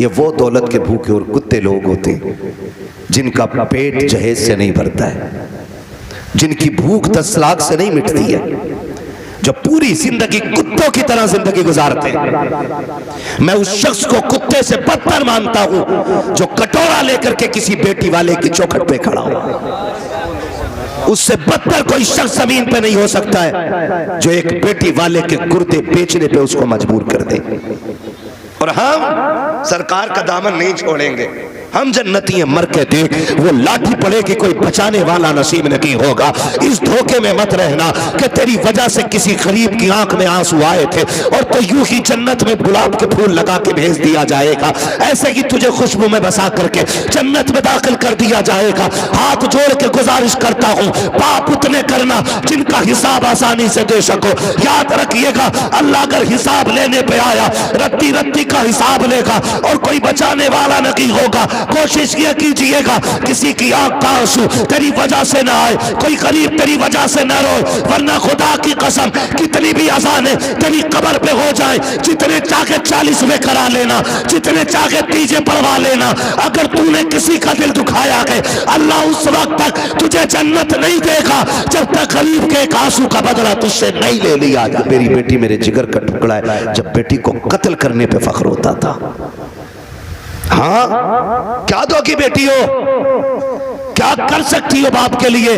ये वो दौलत के भूखे और कुत्ते लोग होते हैं जिनका पेट जहेज से नहीं भरता है, जिनकी भूख 10 लाख से नहीं मिटती है, जो पूरी जिंदगी कुत्तों की तरह जिंदगी गुजारते हैं। मैं उस शख्स को कुत्ते से बदतर मानता हूं जो कटोरा लेकर के किसी बेटी वाले की चौखट पे खड़ा हो। उससे बदतर कोई शख्स जमीन पे नहीं हो सकता है जो एक बेटी वाले के गुर्दे बेचने पे उसको मजबूर कर दे। और हम सरकार का दामन नहीं छोड़ेंगे, हम जन्नती हैं, मर के देख वो लाठी पड़ेगी, कोई बचाने वाला नसीब नहीं होगा। इस धोखे में मत रहना कि तेरी वजह से किसी गरीब की आंख में आंसू आए थे और तो यूं ही जन्नत में गुलाब के फूल लगा के भेज दिया जाएगा, ऐसे ही तुझे खुशबू में बसा करके जन्नत में दाखिल कर दिया जाएगा। हाथ जोड़ के गुजारिश करता हूं, पाप उतने करना जिनका हिसाब आसानी से दे सको। याद रखिएगा, अल्लाह अगर हिसाब लेने पे आया रत्ती रत्ती का हिसाब लेगा और कोई बचाने वाला नहीं होगा। कोशिश ये कीजिएगा किसी की आंख का आंसू तेरी वजह से ना आए, कोई गरीब तेरी वजह से ना रोए, वरना खुदा की कसम कितनी भी अज़ानें तेरी कब्र पे हो जाए, जितने चाहे 40 में करा लेना, जितने चाहे तीजे पढ़वा लेना, अगर तूने किसी का दिल दुखाया है अल्लाह उस वक्त तक तुझे जन्नत नहीं देगा जब तक गरीब के एक आंसू का बदला तुझसे नहीं ले लिया। मेरी बेटी मेरे जिगर का टुकड़ा है, जब बेटी को कत्ल करने पे फख्र होता था। हाँ, क्या दोगी बेटी हो, क्या कर सकती हो बाप के लिए,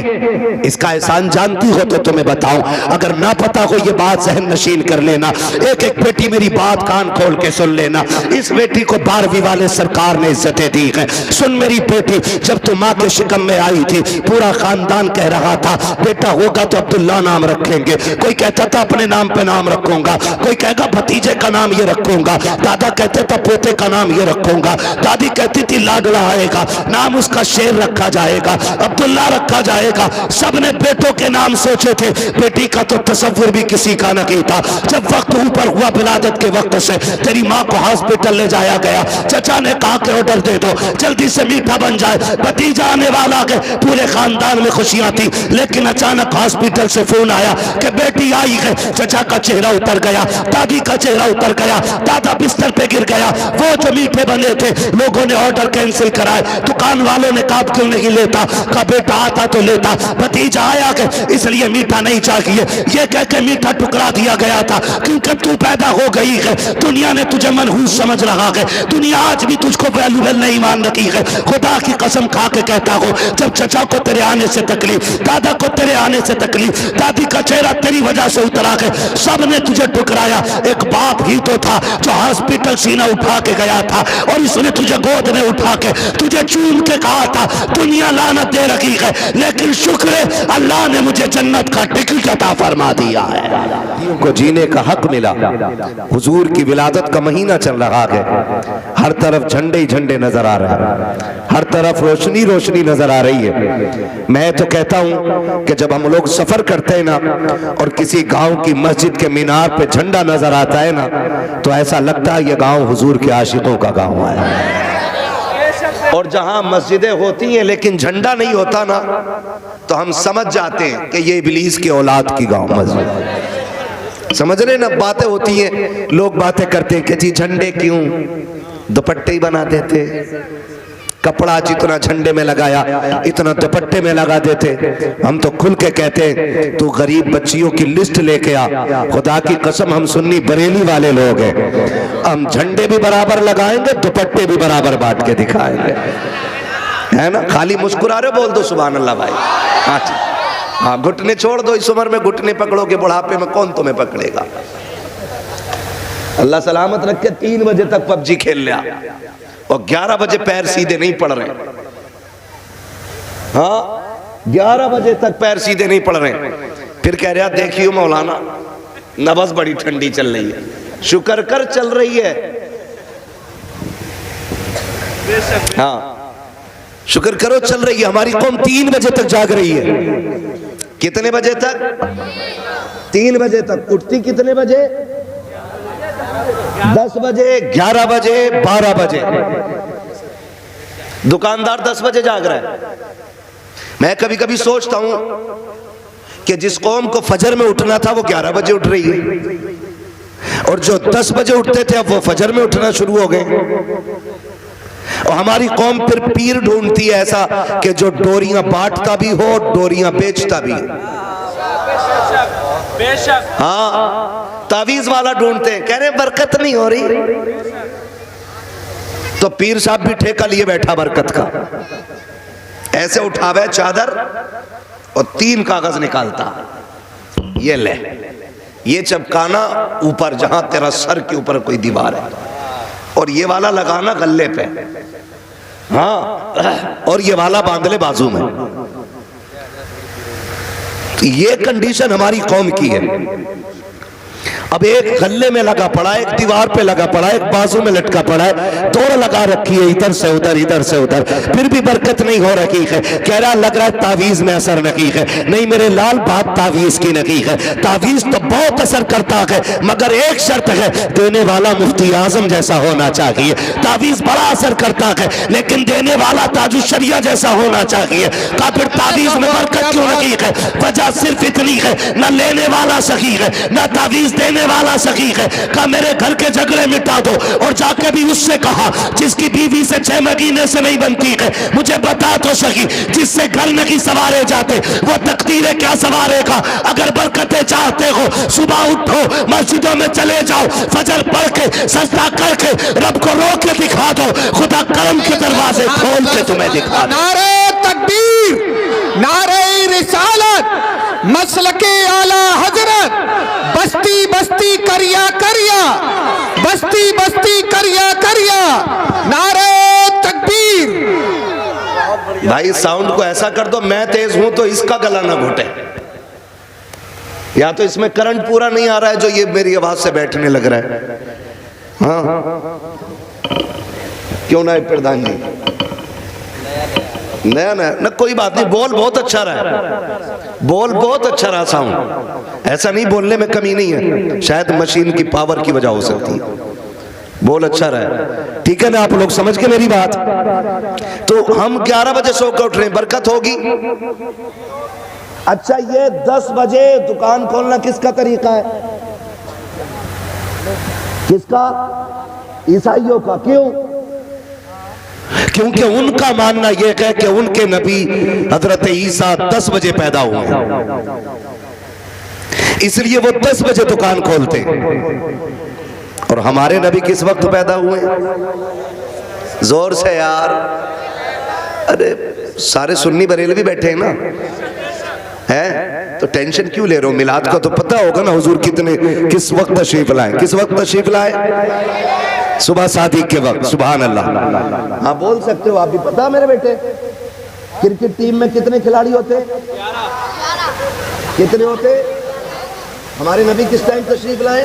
इसका एहसान जानती हो तो तुम्हें बताऊं, अगर ना पता हो ये बात जहन नशीन कर लेना। एक एक बेटी मेरी बात कान खोल के सुन लेना। इस बेटी को 12वीं वाले सरकार ने इज्जतें दी हैं। सुन मेरी बेटी, जब तू माँ के शिकम में आई थी पूरा खानदान कह रहा था बेटा होगा तो अब्दुल्ला नाम रखेंगे, कोई कहता था अपने नाम पे नाम रखूंगा, कोई कहेगा भतीजे का नाम ये रखूंगा, दादा कहते था पोते का नाम ये रखूंगा, दादी कहती थी लाडला आएगा, नाम उसका शेर रखा जाएगा, अब्दुल्ला रखा जाएगा। सबने बेटों के नाम सोचे थे, बेटी का तो तसव्वुर भी किसी का नहीं था। जब वक्त ऊपर हुआ विलादत के वक्त से तेरी माँ को हॉस्पिटल ले जाया गया, चचा ने कहा कि ऑर्डर दे दो जल्दी से मीठा बन जाए, भतीजा आने वाला है। पूरे खानदान में खुशियां थी, लेकिन अचानक हॉस्पिटल से फोन आया कि बेटी आई है। चचा का चेहरा उतर गया, दादी का चेहरा उतर गया, दादा बिस्तर पे गिर गया। वो जो मीठे बने थे लोगों ने ऑर्डर कैंसिल कराए, दुकान वालों ने कहा क्यों नहीं लेता, का बेटा आता तो लेता, भतीजा आया के इसलिए मीठा नहीं चाहिए, ये कह के मीठा टुकरा दिया गया था क्योंकि तू पैदा हो गई है। दुनिया ने तुझे मनहूस समझ रहा है, दुनिया आज भी तुझको वैल्यूबल नहीं मान रही है। खुदा की कसम खा के कहता हो, जब चचा को तेरे आने से तकलीफ, दादा को तेरे आने से तकलीफ, दादी का चेहरा तेरी वजह से उतरा है, सब ने तुझे टुकराया। एक बाप ही तो था जो हॉस्पिटल सीना उठा के गया था और इसने तुझे गोद में उठा के तुझे चूम के कहा था दुनिया लानत दे रखी है, लेकिन शुक्र है अल्लाह ने मुझे जन्नत का टिकट अता फरमा दिया है, को जीने का हक मिला। हुजूर की विलादत का महीना चल रहा है, हर तरफ झंडे ही झंडे नजर आ रहे हैं, हर तरफ रोशनी रोशनी नजर आ रही है। मैं तो कहता हूं कि जब हम लोग सफर करते हैं ना और किसी गांव की मस्जिद के मीनार पे झंडा नजर आता है ना, तो ऐसा लगता है ये गांव हुजूर के आशिकों का गांव है। और जहां मस्जिदें होती हैं लेकिन झंडा नहीं होता ना, तो हम समझ जाते हैं कि ये इब्लीस की औलाद की गांव मस्जिद। समझ रहे ना, बातें होती हैं, लोग बातें करते हैं कि जी झंडे क्यों, दुपट्टे ही बना देते, कपड़ा जितना झंडे में लगाया इतना दुपट्टे में लगा देते। हम तो खुल के कहते हैं तू गरीब बच्चियों की लिस्ट लेके आ, खुदा की कसम हम सुन्नी बरेली वाले लोग हैं, हम झंडे भी बराबर लगाएंगे, दुपट्टे भी बराबर बांट के दिखाएंगे, है ना। खाली मुस्कुरा रहे, बोल दो सुभान अल्लाह भाई। हाँ जी, हाँ, घुटने छोड़ दो, इस उम्र में घुटने पकड़ोगे, बुढ़ापे में कौन तुम्हें पकड़ेगा। अल्लाह सलामत रखे, 3 बजे तक पबजी खेल लिया और 11 बजे पैर सीधे नहीं पड़ रहे। हाँ, 11 बजे तक पैर सीधे नहीं पड़ रहे, फिर कह रहा देखियो मौलाना नबज बड़ी ठंडी चल रही है, शुक्र कर चल रही है। हाँ, शुक्र करो चल रही है। हमारी कौम 3 बजे तक जाग रही है। कितने बजे तक? 3 बजे तक। उठती कितने बजे? 10 बजे, 11 बजे, 12 बजे। दुकानदार 10 बजे जाग रहा है। मैं कभी कभी सोचता हूं कि जिस कौम को फजर में उठना था वो 11 बजे उठ रही है। और जो 10 बजे उठते थे अब वो फजर में उठना शुरू हो गए। और हमारी कौम फिर पीर ढूंढती है ऐसा कि जो डोरियां बांटता भी हो, डोरियां बेचता भी हो। बेशक। हाँ, तावीज वाला ढूंढते हैं, कह रहे बरकत नहीं हो रही, तो पीर साहब भी ठेका लिए बैठा बरकत का। ऐसे उठावे चादर और 3 कागज निकालता, ये ले, ये चपकाना ऊपर जहां तेरा सर के ऊपर कोई दीवार है, और ये वाला लगाना गले पे, हाँ, और ये वाला बांध ले बाजू में। तो ये कंडीशन हमारी कौम की है। अब एक गले में लगा पड़ा है, एक दीवार पे लगा पड़ा है, एक बाजू में लटका पड़ा है, दौड़ लगा रखी है इधर से उधर, इधर से उधर, फिर भी बरकत नहीं हो रही है। कह रहा लग रहा है तावीज में असर नहीं है। नहीं मेरे लाल, बात तावीज की नहीं है। तावीज तो बहुत असर करता है, मगर एक शर्त है, देने वाला मुफ्ती आजम जैसा होना चाहिए। तावीज बड़ा असर करता है, लेकिन देने वाला ताजुश्शरिया जैसा होना चाहिए। का फिर तावीज में बरकत क्यों नहीं है? वजह सिर्फ इतनी है, न लेने वाला सही है, न तावीज देने वाला सही है। का मेरे घर के झगड़े मिटा दो, और जाके भी उससे कहा जिसकी बीवी से 6 महीने से नहीं बनती है, मुझे बता तो सही, जिससे घर नहीं सवारे जाते वो तकदीरें क्या सवारेगा। अगर बरकतें चाहते हो, सुबह उठो, मस्जिदों में चले जाओ, फजर पढ़ के सजदा करके रब को रो के दिखा दो, खुदा करम के दरवाजे खोल के तुम्हें दिखा दो। नारे तकबीर, नारे रिसालत, मसलके आला हजरत, बस्ती बस्ती करिया करिया, बस्ती बस्ती करिया करिया, नारे तकबीर। भाई साउंड को ऐसा कर दो, मैं तेज हूं तो इसका गला ना घोटे, या तो इसमें करंट पूरा नहीं आ रहा है जो ये मेरी आवाज से बैठने लग रहा है। हाँ क्यों ना प्रधान जी, नया नया ना, कोई बात नहीं, बोल बहुत अच्छा रहा, बोल बहुत अच्छा रहा, साउंड ऐसा नहीं, बोलने में कमी नहीं है, शायद मशीन की पावर की वजह हो सकती है, बोल अच्छा रहा। ठीक है ना, आप लोग समझ के मेरी बात। तो हम 11 बजे सो के उठ रहे हैं, बरकत होगी। अच्छा, ये 10 बजे दुकान खोलना किसका तरीका है? किसका? ईसाइयों का। क्यों? क्योंकि उनका मानना यह है कि उनके नबी हजरत ईसा 10 बजे पैदा हुए, इसलिए वो 10 बजे दुकान खोलते। और हमारे नबी किस वक्त पैदा हुए? जोर से यार, अरे सारे सुन्नी बरेलवी बैठे हैं ना, है तो टेंशन क्यों ले रहे हो? मिलाद का तो पता होगा ना, हुजूर किस वक्त तशरीफ लाए, किस वक्त तशरीफ लाए? सुबह शादी के वक्त। सुभान अल्लाह। हाँ बोल सकते हो आप भी, पता मेरे बेटे। क्रिकेट टीम में कितने खिलाड़ी होते? 11। कितने होते? हमारे नबी किस टाइम तशरीफ लाए?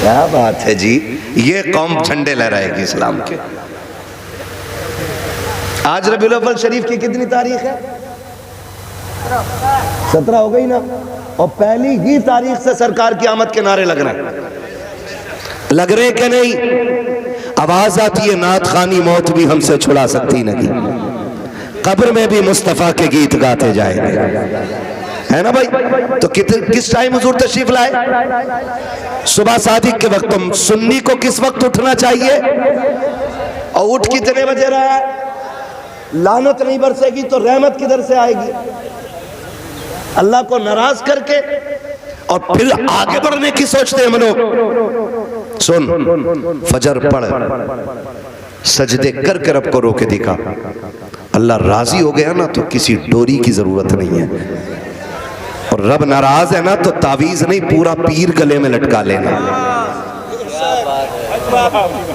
क्या बात है जी, ये कौम झंडे लहराएगी इस्लाम के। आज रबीउल अव्वल शरीफ की कितनी तारीख है? 17 हो गई ना, और पहली ही तारीख से सरकार की आमद के नारे लग रहे हैं। लग रहे कि नहीं? आवाज आती है, नात खानी मौत भी हमसे छुड़ा सकती नहीं, कब्र में भी मुस्तफा के गीत गाते जाएंगे, है ना भाई? तो किस टाइम हुजूर तशरीफ लाए? सुबह सादिक के वक्त। तुम सुन्नी को किस वक्त उठना चाहिए? और उठ कितने बजे रहा है? लानत नहीं बरसेगी तो रहमत किधर से आएगी? अल्लाह को नाराज करके, और फिर आगे बढ़ने की सोचते हैं हम लोग। सुन, फजर पढ़, सजदे करके रब को रोके दिखा, अल्लाह राजी हो गया ना तो किसी डोरी की जरूरत नहीं है, और रब नाराज है ना तो तावीज नहीं, पूरा पीर गले में लटका लेना।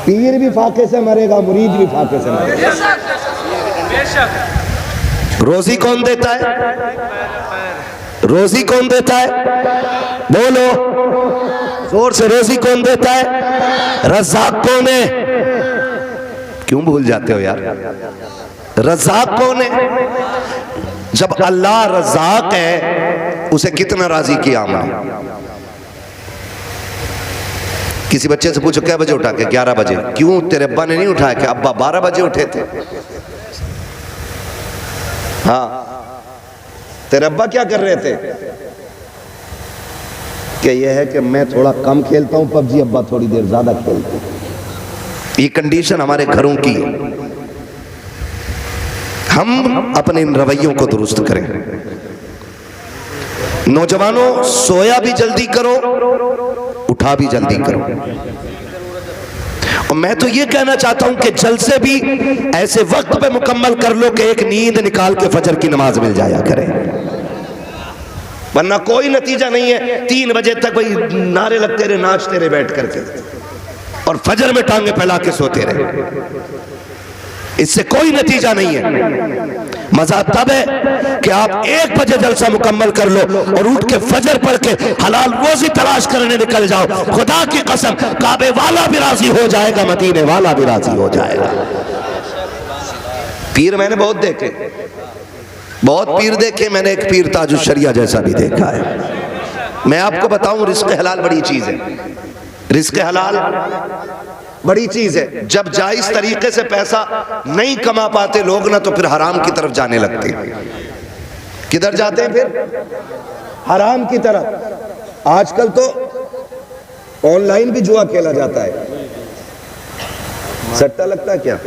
पीर भी फाके से मरेगा, मुरीद भी फाके से मरेगा। रोजी कौन देता है? रोजी कौन देता है? बोलो जोर से, रोजी कौन देता है? रज़्ज़ाक़ कौन है? क्यों भूल जाते हो यार? रज़्ज़ाक़ कौन है? जब अल्लाह रज़्ज़ाक़ है, उसे कितना राजी किया हमने? किसी बच्चे से पूछो क्या बजे उठा के? 11 बजे। क्यों? तेरे अब्बा ने नहीं उठाया? कि अब्बा 12 बजे उठे थे। हाँ, तेरे अब्बा क्या कर रहे थे? कि यह है कि मैं थोड़ा कम खेलता हूं पबजी, अब्बा थोड़ी देर ज्यादा खेलते हैं। ये कंडीशन हमारे घरों की है। हम अपने इन रवैयों को दुरुस्त करें। नौजवानों, सोया भी जल्दी करो, उठा भी जल्दी करो। और मैं तो ये कहना चाहता हूं कि जलसे भी ऐसे वक्त पे मुकम्मल कर लो कि एक नींद निकाल के फजर की नमाज मिल जाया करे, वरना कोई नतीजा नहीं है। 3 बजे तक भाई नारे लगते रहे, नाचते रहे बैठ करके, और फजर में टांगे फैला के सोते रहे, इससे कोई नतीजा नहीं है। मजा तब है कि आप 1 बजे जलसा मुकम्मल कर लो और उठ के फजर पढ़ के हलाल रोजी तलाश करने निकल जाओ। खुदा की कसम, काबे वाला भी राजी हो जाएगा, मदीने वाला भी राजी हो जाएगा। पीर मैंने बहुत देखे, बहुत पीर देखे। मैंने एक पीर ताजुश शरिया जैसा भी देखा है। मैं आपको बताऊं, रिस्क हलाल बड़ी चीज है। रिस्क हलाल बड़ी चीज है। जब जायज तरीके से पैसा नहीं कमा पाते लोग ना, तो फिर हराम की तरफ जाने लगते हैं। किधर जाते हैं फिर? हराम की तरफ। आजकल तो ऑनलाइन भी जुआ खेला जाता है। सट्टा लगता है क्या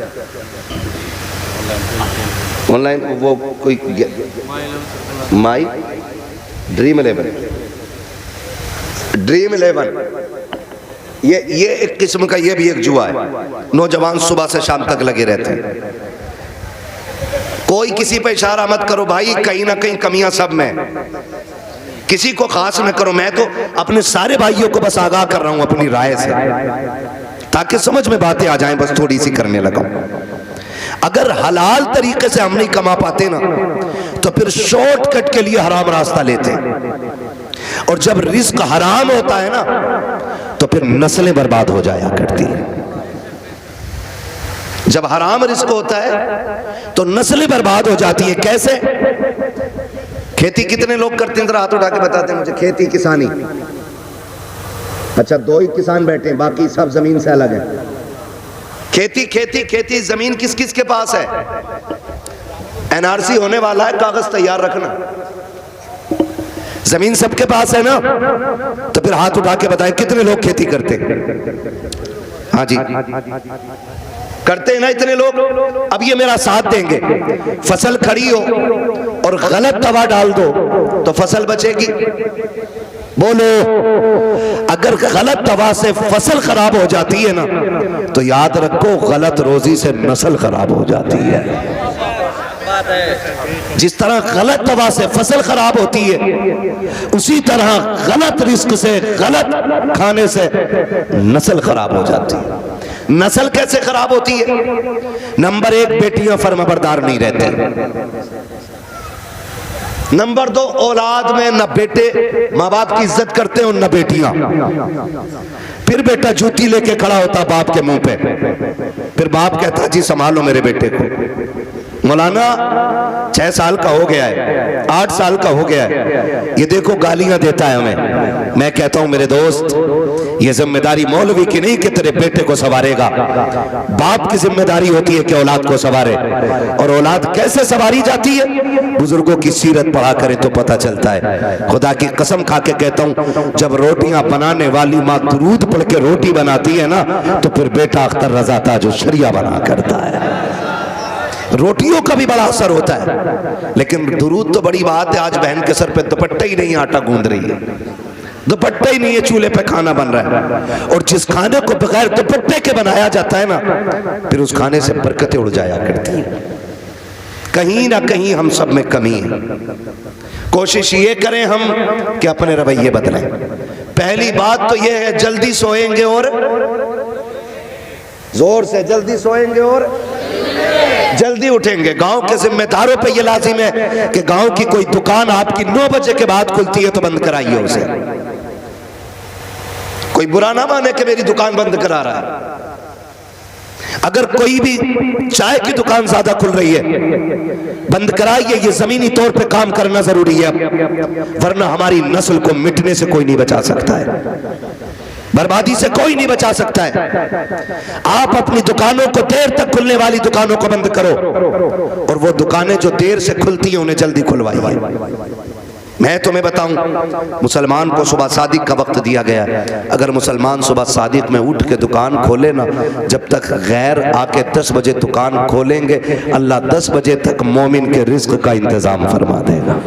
ऑनलाइन? वो कोई माई ड्रीम 11 ये एक किस्म का, ये भी एक जुआ है। नौजवान सुबह से शाम तक लगे रहते हैं। कोई किसी पे इशारा मत करो भाई, कहीं ना कहीं कमियां सब में। किसी को खास न करो। मैं तो अपने सारे भाइयों को बस आगाह कर रहा हूं अपनी राय से, ताकि समझ में बातें आ जाएं, बस थोड़ी सी करने लगा। अगर हलाल तरीके से हम नहीं कमा पाते ना, तो फिर शॉर्टकट के लिए हराम रास्ता लेते हैं। और जब रिस्क हराम होता है ना, तो फिर नस्लें बर्बाद हो जाया करती हैं। जब हराम रिस्क होता है तो नस्लें बर्बाद हो जाती है। कैसे? खेती कितने लोग करते हैं? जरा हाथ उठा के बताते हैं मुझे। खेती, किसानी। अच्छा, 2 ही किसान बैठे हैं, बाकी सब जमीन से अलग है। खेती खेती खेती। जमीन किस किस के पास है? एनआरसी होने वाला है, कागज तैयार रखना। जमीन सबके पास है ना? तो फिर हाथ उठा के बताएं कितने लोग खेती करते? हाँ जी, करते हैं ना इतने लोग। अब ये मेरा साथ देंगे। फसल खड़ी हो और गलत दवा डाल दो तो फसल बचेगी? बोलो। अगर गलत दवा से फसल खराब हो जाती है ना, तो याद रखो गलत रोजी से नस्ल खराब हो जाती है। जिस तरह गलत दवा से फसल खराब होती है, उसी तरह गलत रिस्क से, गलत खाने से नस्ल खराब हो जाती है। नस्ल कैसे खराब होती है? नंबर 1, बेटियां फर्माबरदार नहीं रहते। नंबर 2, औलाद में न बेटे माँ बाप की इज्जत करते और न बेटियां। फिर बेटा जूती लेके खड़ा होता बाप के मुंह पे, फिर बाप कहता जी संभालो मेरे बेटे को। मौलाना 6 साल का हो गया है, 8 साल का हो गया है, ये देखो गालियां देता है हमें। मैं कहता हूं मेरे दोस्त, ये जिम्मेदारी मौलवी की नहीं कि तेरे बेटे को संवारेगा। बाप की जिम्मेदारी होती है कि औलाद को संवारे। और औलाद कैसे संवारी जाती है? बुजुर्गों की सीरत पढ़ा करें तो पता चलता है। खुदा की कसम खा के कहता हूं, जब रोटियां बनाने वाली माँ दुरूद पढ़ के रोटी बनाती है ना, तो फिर बेटा अख्तर रजा था जो शरिया बना करता है। रोटियों का भी बड़ा असर होता है, लेकिन दुरूद तो बड़ी बात है। आज बहन के सर पे दुपट्टा ही नहीं, आटा गूंद रही है, दुपट्टा ही नहीं है, चूल्हे पे खाना बन रहा है। और जिस खाने को बगैर दुपट्टे के बनाया जाता है ना, फिर उस खाने से बरकतें उड़ जाया करती है। कहीं ना कहीं हम सब में कमी है। कोशिश ये करें हम कि अपने रवैये बदलें। पहली बात तो ये है, जल्दी सोएंगे और जोर से जल्दी सोएंगे और जल्दी उठेंगे। गांव के जिम्मेदारों पे ये लाजिम है कि गांव की कोई दुकान आपकी 9 बजे के बाद खुलती है तो बंद कराइए उसे। कोई बुरा ना माने कि मेरी दुकान बंद करा रहा है। अगर कोई भी चाय की दुकान ज्यादा खुल रही है, बंद कराइए। ये जमीनी तौर पे काम करना जरूरी है, वरना हमारी नस्ल को मिटने से कोई नहीं बचा सकता है, बर्बादी से कोई नहीं बचा सकता है। आप अपनी दुकानों को देर तक खुलने वाली दुकानों को बंद करो, और वो दुकानें जो देर से खुलती हैं उन्हें जल्दी खुलवाइए। मैं तुम्हें बताऊं, मुसलमान को सुबह सादिक का वक्त दिया गया है। अगर मुसलमान सुबह सादिक में उठ के दुकान खोले ना, जब तक गैर आके 10 बजे दुकान खोलेंगे, अल्लाह 10 बजे तक मोमिन के रिज्क का इंतजाम फरमा देगा।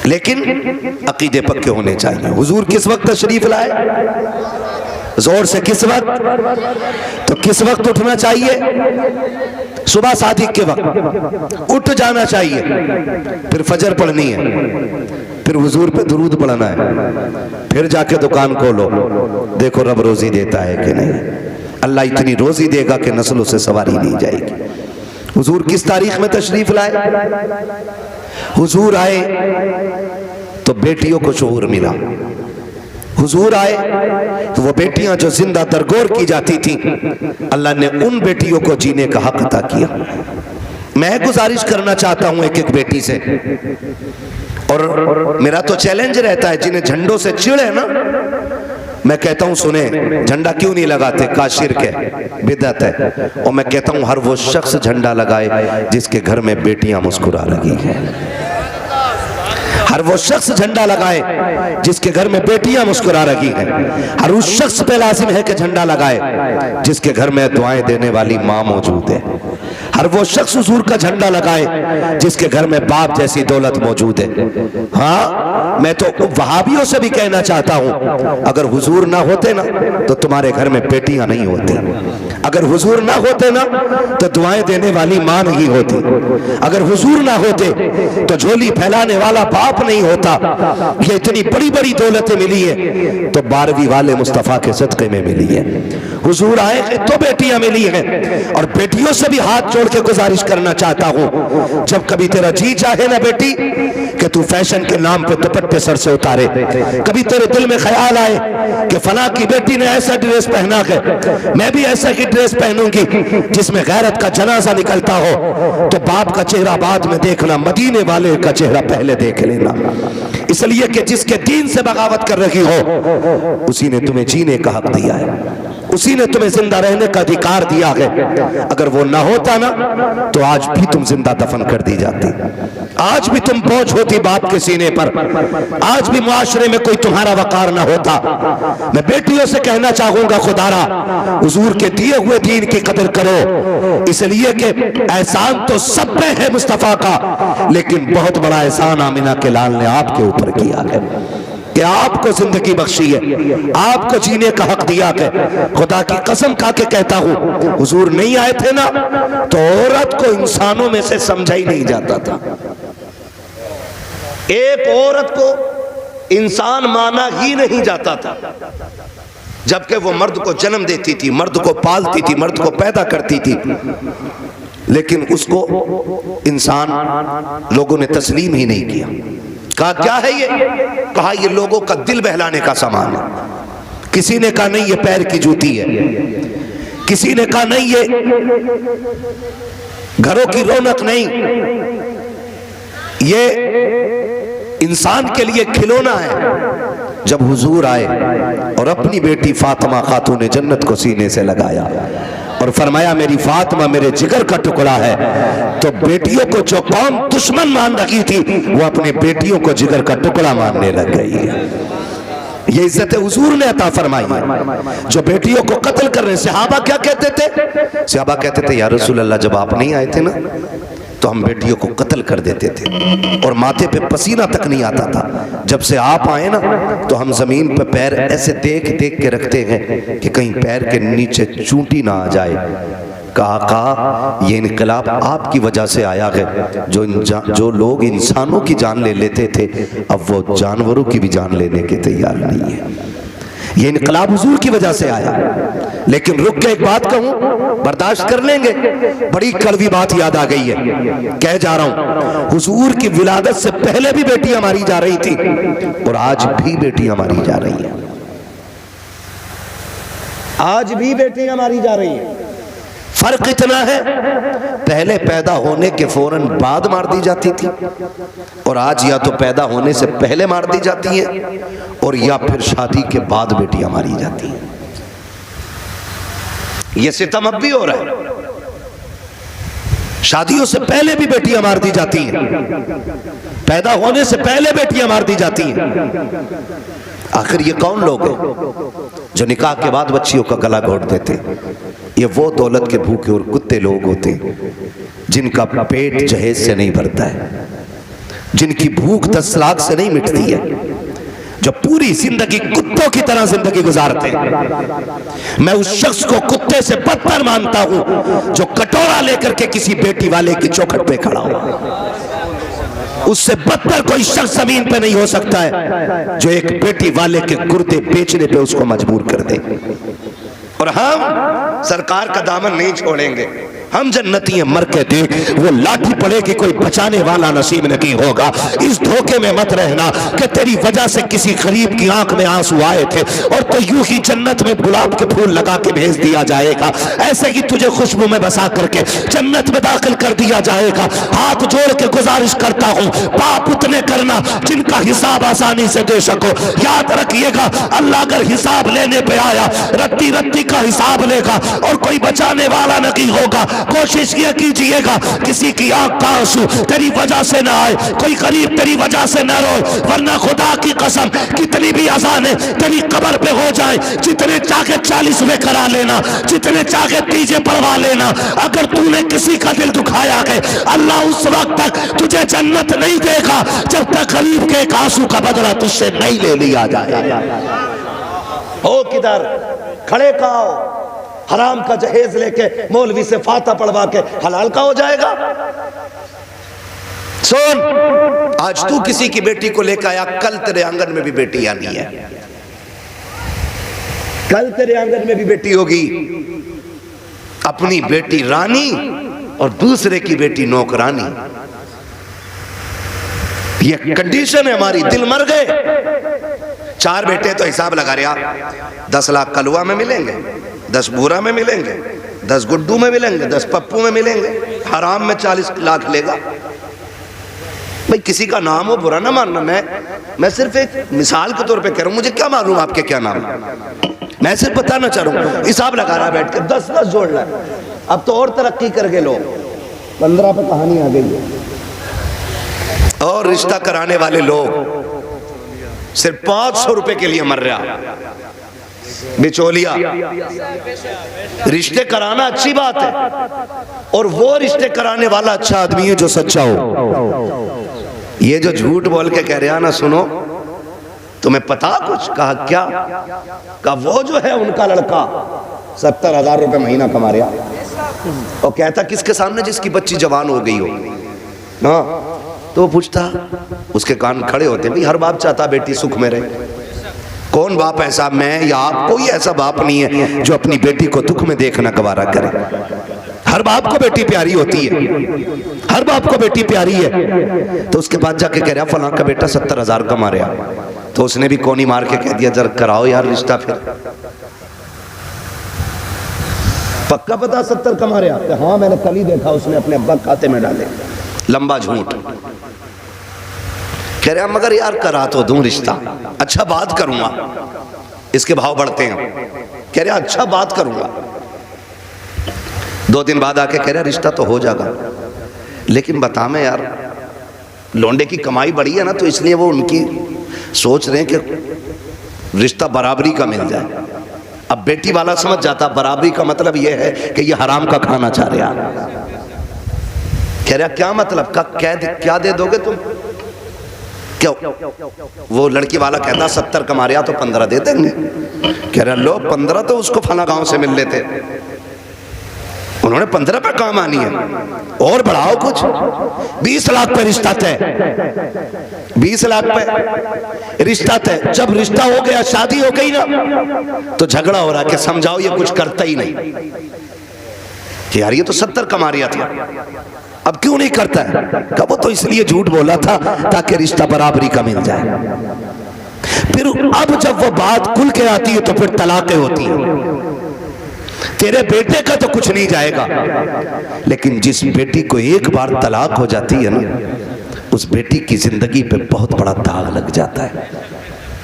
लेकिन अकीदे पक्के होने चाहिए। हुजूर किस वक्त तशरीफ लाए? जोर से किस वक्त? तो किस वक्त उठना चाहिए? सुबह सादिक के वक्त उठ जाना चाहिए। फिर फजर पढ़नी है, फिर हुजूर पे दुरूद पढ़ना है, फिर जाके दुकान खोलो, देखो रब रोजी देता है कि नहीं। अल्लाह इतनी रोजी देगा कि नस्लों से सवारी नहीं जाएगी। हुजूर किस तारीख में तशरीफ लाए? हुजूर आए तो बेटियों को शऊर मिला। हुजूर आए तो वो बेटियां जो जिंदा दरगोर की जाती थी, अल्लाह ने उन बेटियों को जीने का हक अता किया। मैं गुजारिश करना चाहता हूं एक एक बेटी से, और मेरा तो चैलेंज रहता है, जिन्हें झंडों से चिढ़ है ना, मैं कहता हूं सुने, झंडा क्यों नहीं लगाते? का शिर्क है, बिदअत है। और मैं कहता हूं हर वो शख्स झंडा लगाए जिसके घर में बेटियां मुस्कुरा रही हैं। हर वो शख्स झंडा लगाए जिसके घर में बेटियां मुस्कुरा रही हैं। हर उस शख्स पे लाजिम है कि झंडा लगाए जिसके घर में दुआएं देने वाली माँ मौजूद है। हर वो शख्स हुजूर का झंडा लगाए जिसके घर में बाप जैसी दौलत मौजूद है। हाँ, मैं तो वहाबियों से भी कहना चाहता हूं, अगर हुजूर ना होते ना तो तुम्हारे घर में बेटियां नहीं होती। अगर हुजूर ना होते ना तो दुआएं देने वाली माँ नहीं होती। अगर हुजूर ना होते तो झोली फैलाने वाला बाप नहीं होता। ये इतनी बड़ी बड़ी दौलतें मिली है तो 12वीं वाले मुस्तफा के सदक़े में मिली है। हुजूर आए हैं तो बेटियां मिली हैं। और बेटियों से भी हाथ जोड़ के गुजारिश करना चाहता हूं, जब कभी तेरा जी चाहे ना बेटी कि तू फैशन के नाम पे दुपट्टे सर से उतारे, कभी तेरे दिल में ख्याल आए कि फला की बेटी ने ऐसा ड्रेस पहना है, मैं भी ऐसा की ड्रेस पहनूंगी जिसमें गैरत का जनाजा निकलता हो, तो बाप का चेहरा बाद में देखना, मदीने वाले का चेहरा पहले देख लेना। इसलिए कि जिसके दीन से बगावत कर रही हो उसी ने तुम्हें जीने का हक दिया है, उसी ने तुम्हें जिंदा रहने का अधिकार दिया है। अगर वो ना होता ना तो आज भी तुम जिंदा दफन कर दी जाती, आज भी तुम बोझ होती बाप के सीने पर, आज भी मुआशरे में कोई तुम्हारा वकार ना होता। मैं बेटियों से कहना चाहूंगा, खुदारा हुजूर के दिए हुए दीन की कदर करो, इसलिए कि एहसान तो सब पे है मुस्तफा का, लेकिन बहुत बड़ा एहसान आमिना के लाल ने आपके ऊपर किया है कि आपको जिंदगी बख्शी है, आपको जीने का हक दिया है। खुदा की कसम खा के कहता हूं, हुजूर नहीं आए थे ना तो औरत को इंसानों में से समझा ही नहीं जाता था। एक औरत को इंसान माना ही नहीं जाता था, जबकि वो मर्द को जन्म देती थी, मर्द को पालती थी, मर्द को पैदा करती थी, लेकिन उसको इंसान लोगों ने तस्लीम ही नहीं किया। कहा क्या है ये? कहा ये लोगों का दिल बहलाने का सामान है। किसी ने कहा नहीं ये पैर की जूती है, किसी ने कहा नहीं ये घरों की रौनक नहीं, ये इंसान के लिए खिलौना है। जब हुजूर आए और अपनी बेटी फातिमा खातून जन्नत को सीने से लगाया और फरमाया मेरी फातिमा मेरे जिगर का टुकड़ा है, तो बेटियों को जो कौम दुश्मन मान रही थी वो अपने बेटियों को जिगर का टुकड़ा मानने लग गई है। ये इज्जत हुजूर ने अता फरमाई है। जो बेटियों को कत्ल कर रहे, सहाबा क्या कहते थे? सहाबा कहते थे या रसूल अल्लाह जब आप नहीं आए थे ना तो हम बेटियों को कत्ल कर देते थे और माथे पे पसीना तक नहीं आता था। जब से आप आए ना तो हम जमीन पे पैर ऐसे देख देख के रखते हैं कि कहीं पैर के नीचे चूंटी ना आ जाए। कहा ये इनकलाब आपकी वजह से आया है। जो लोग इंसानों की जान ले लेते थे अब वो जानवरों की भी जान लेने के तैयार नहीं है। ये इनकलाब हुजूर की वजह से आया। लेकिन रुक के एक बात कहूं, बर्दाश्त कर लेंगे, बड़ी कड़वी बात याद आ गई है, कह जा रहा हूं। हुजूर की विलादत से पहले भी बेटियां मारी जा रही थी और आज भी बेटियां मारी जा रही हैं, आज भी बेटियां मारी जा रही हैं। फर्क इतना है, पहले पैदा होने के फौरन बाद मार दी जाती थी और आज या तो पैदा होने से पहले मार दी जाती है और या फिर शादी के बाद बेटियां मारी जाती हैं। ये सितम अब भी हो रहा है। शादियों से पहले भी बेटियां मार दी जाती हैं, पैदा होने से पहले बेटियां मार दी जाती हैं। आखिर ये कौन लोग हैं जो निकाह के बाद बच्चियों का गला घोट देते? ये वो दौलत के भूखे और कुत्ते लोग होते हैं जिनका पेट जहेज से नहीं भरता है, जिनकी भूख 10 लाख से नहीं मिटती है, जो पूरी जिंदगी कुत्तों की तरह जिंदगी गुजारते हैं। मैं उस शख्स को कुत्ते से बदतर मानता हूं जो कटोरा लेकर के किसी बेटी वाले की चौखट पे खड़ा हो। उससे बदतर कोई शख्स जमीन पे नहीं हो सकता है जो एक बेटी वाले के गुर्दे बेचने पे उसको मजबूर कर दे। और हम सरकार का दामन नहीं छोड़ेंगे, हम जन्नती हैं मर के देख, वो लाठी पड़ेगी कोई बचाने वाला नसीब नहीं होगा। इस धोखे में मत रहना कि तेरी वजह से किसी गरीब की आंख में आंसू आए थे और तो यूं ही जन्नत में गुलाब के फूल लगा के भेज दिया जाएगा, ऐसे ही तुझे खुशबू में बसा करके जन्नत में दाखिल कर दिया जाएगा। हाथ जोड़ के गुजारिश करता हूं, पाप उतने करना जिनका हिसाब आसानी से दे सको। याद रखिएगा, अल्लाह अगर हिसाब लेने पे आया रत्ती रत्ती का हिसाब लेगा और कोई बचाने वाला नहीं होगा। कोशिश ये कीजिएगा किसी की आंख का आंसू तेरी वजह से ना आए, कोई गरीब तेरी वजह से न रोए, वरना खुदा की कसम कितनी भी आसाने तेरी कब्र पे हो जाए, जितने चाहे 40 में करा लेना, जितने चाहे तीजे पढ़वा लेना, अगर तूने किसी का दिल दुखाया है अल्लाह उस वक्त तक तुझे जन्नत नहीं देगा जब तक गरीब के एक आंसू का बदला तुझसे नहीं ले लिया जाए। हो किधर खड़े का हो, हराम का जहेज लेके मौलवी से फाता पढ़वा के हलाल का हो जाएगा। सुन, आज तू किसी की बेटी को लेकर आया, कल तेरे आंगन में भी बेटी आनी है, कल तेरे आंगन में भी बेटी होगी। अपनी बेटी रानी और दूसरे की बेटी नौकरानी, ये कंडीशन है हमारी। दिल मर गए। 4 बेटे तो हिसाब लगा रहा, 10 लाख कलुआ में मिलेंगे, 10 बूरा में मिलेंगे, 10 गुड्डू में मिलेंगे, 10 पप्पू में मिलेंगे, हराम में 40 लाख लेगा। भाई किसी का नाम हो बुरा ना मानना, मैं सिर्फ एक मिसाल के तौर पे कह रहा हूं, मुझे क्या मालूम आपके क्या नाम है, मैं सिर्फ बताना चाह रहा हूं। हिसाब लगा रहा बैठ कर 10-10 जोड़ रहा है। अब तो और तरक्की कर गए लोग, 15 पे कहानी आ गई है। और रिश्ता कराने वाले लोग सिर्फ 500 रुपए के लिए मर रहा, बिचौलिया। रिश्ते कराना अच्छी बात है, और वो रिश्ते कराने वाला अच्छा आदमी है जो सच्चा हो। ये जो झूठ बोल के कह रहा ना, सुनो तुम्हें पता कुछ? कहा क्या? कहा वो जो है उनका लड़का 70,000 रुपए महीना कमा रहा, और कहता किसके सामने? जिसकी बच्ची जवान हो गई हो ना। तो पूछता, उसके कान खड़े होते, भाई हर बाप चाहता बेटी सुख में रहे। कौन बाप ऐसा, मैं या आप? कोई ऐसा बाप नहीं है जो अपनी बेटी को दुख में देखना गवारा करे। हर बाप को बेटी प्यारी होती है, हर बाप को बेटी प्यारी है। तो उसके बाद जाके कह रहा फलां का बेटा 70,000 कमा रहा, तो उसने भी कोनी मार के कह दिया जरा कराओ यार रिश्ता। फिर पक्का पता 70 कमा रहा? हाँ मैंने कल ही देखा, उसने अपने अब्बा खाते में डाले। लंबा झूठ। कह रहा मगर यार करा तो दूं रिश्ता, अच्छा बात करूंगा। इसके भाव बढ़ते हैं। कह रहा अच्छा बात करूंगा। 2 दिन बाद आके कह रहा रिश्ता तो हो जाएगा, लेकिन बता मैं यार लौंडे की कमाई बढ़ी है ना, तो इसलिए वो उनकी सोच रहे हैं कि रिश्ता बराबरी का मिल जाए। अब बेटी वाला समझ जाता बराबरी का मतलब यह है कि ये हराम का खाना चाह रहा। कह रहा क्या मतलब? का क्या दे दोगे तुम? क्यों? वो लड़की वाला कहता 70 कमा रहा तो 15 दे देंगे। कह रहा लो 15 तो उसको फला गांव से मिल लेते, उन्होंने 15 पे काम आनी है, और बढ़ाओ कुछ। 20 लाख पे रिश्ता तय, 20 लाख पे रिश्ता तय। जब रिश्ता हो गया, शादी हो गई ना, तो झगड़ा हो रहा कि समझाओ ये कुछ करता ही नहीं कि यार ये तो 70 कमा रहा था, अब क्यों नहीं करता है? कब? वो तो इसलिए झूठ बोला था ताकि रिश्ता बराबरी का मिल जाए। फिर अब जब वो बात खुल के आती है तो फिर तलाकें होती है। तेरे बेटे का तो कुछ नहीं जाएगा, लेकिन जिस बेटी को एक बार तलाक हो जाती है ना, उस बेटी की जिंदगी पे बहुत बड़ा दाग लग जाता है,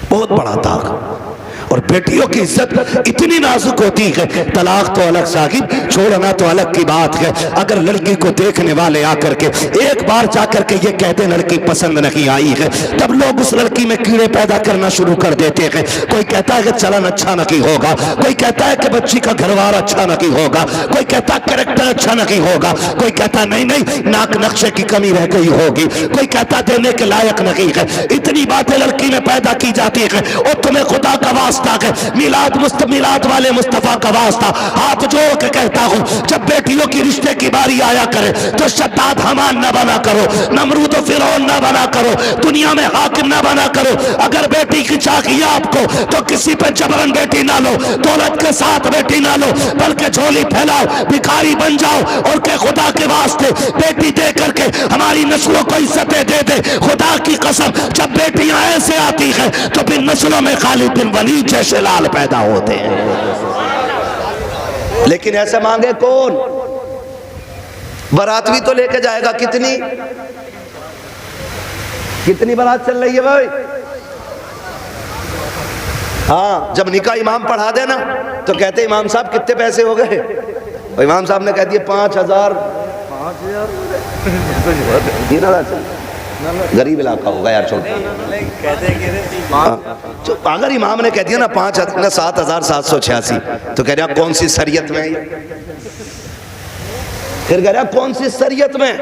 बहुत बड़ा दाग। और बेटियों की इज्जत इतनी नाजुक होती है, तलाक तो अलग साहिब, छोड़ना तो अलग की बात है। अगर लड़की को देखने वाले आकर के एक बार जाकर के ये कहते लड़की पसंद नहीं आई है, तब लोग उस लड़की में कीड़े पैदा करना शुरू कर देते हैं। कोई कहता है कि चलन अच्छा नहीं होगा, कोई कहता है कि बच्ची का घरवार अच्छा नहीं होगा, कोई कहता है कैरेक्टर अच्छा नहीं होगा, कोई कहता नहीं नहीं नाक नक्शे की कमी रह गई होगी, कोई कहता देने के लायक नहीं है। इतनी बातें लड़की में पैदा की जाती है। और तुम्हें खुदा का वास्ता है, मिलाद वाले मुस्तफा का वास्ता हाथ जोड़ के कहता हूं, जब बेटियों की रिश्ते की बारी आया करे तो शद्दाद हमान न बना करो, नमरूद फिरौन न बना करो, दुनिया में हाकिम न बना करो। अगर बेटी की चाहिए आपको तो किसी पे जबरन बेटी ना लो, दौलत के साथ बेटी ना लो, बल्कि झोली फैलाओ, भिखारी बन जाओ और के खुदा के वास्ते बेटी दे करके हमारी नस्लों को इज्जतें दे दे। खुदा की कसम, जब बेटियां ऐसे आती है तो फिर नस्लों में खालिद बिन वलीद जैसे लाल पैदा होते हैं। लेकिन ऐसे मांगे कौन? बारात भी तो लेके जाएगा। कितनी बारात चल रही है भाई? हाँ, जब निकाह इमाम पढ़ा देना तो कहते इमाम साहब कितने पैसे हो गए? इमाम साहब ने कह दिए 5,000। गरीब इलाका होगा यार, छोड़। अगर इमाम ने कह दिया ना 7,786 तो कह रहा कौन सी शरीयत में? फिर कह रहा कौन सी शरीयत में?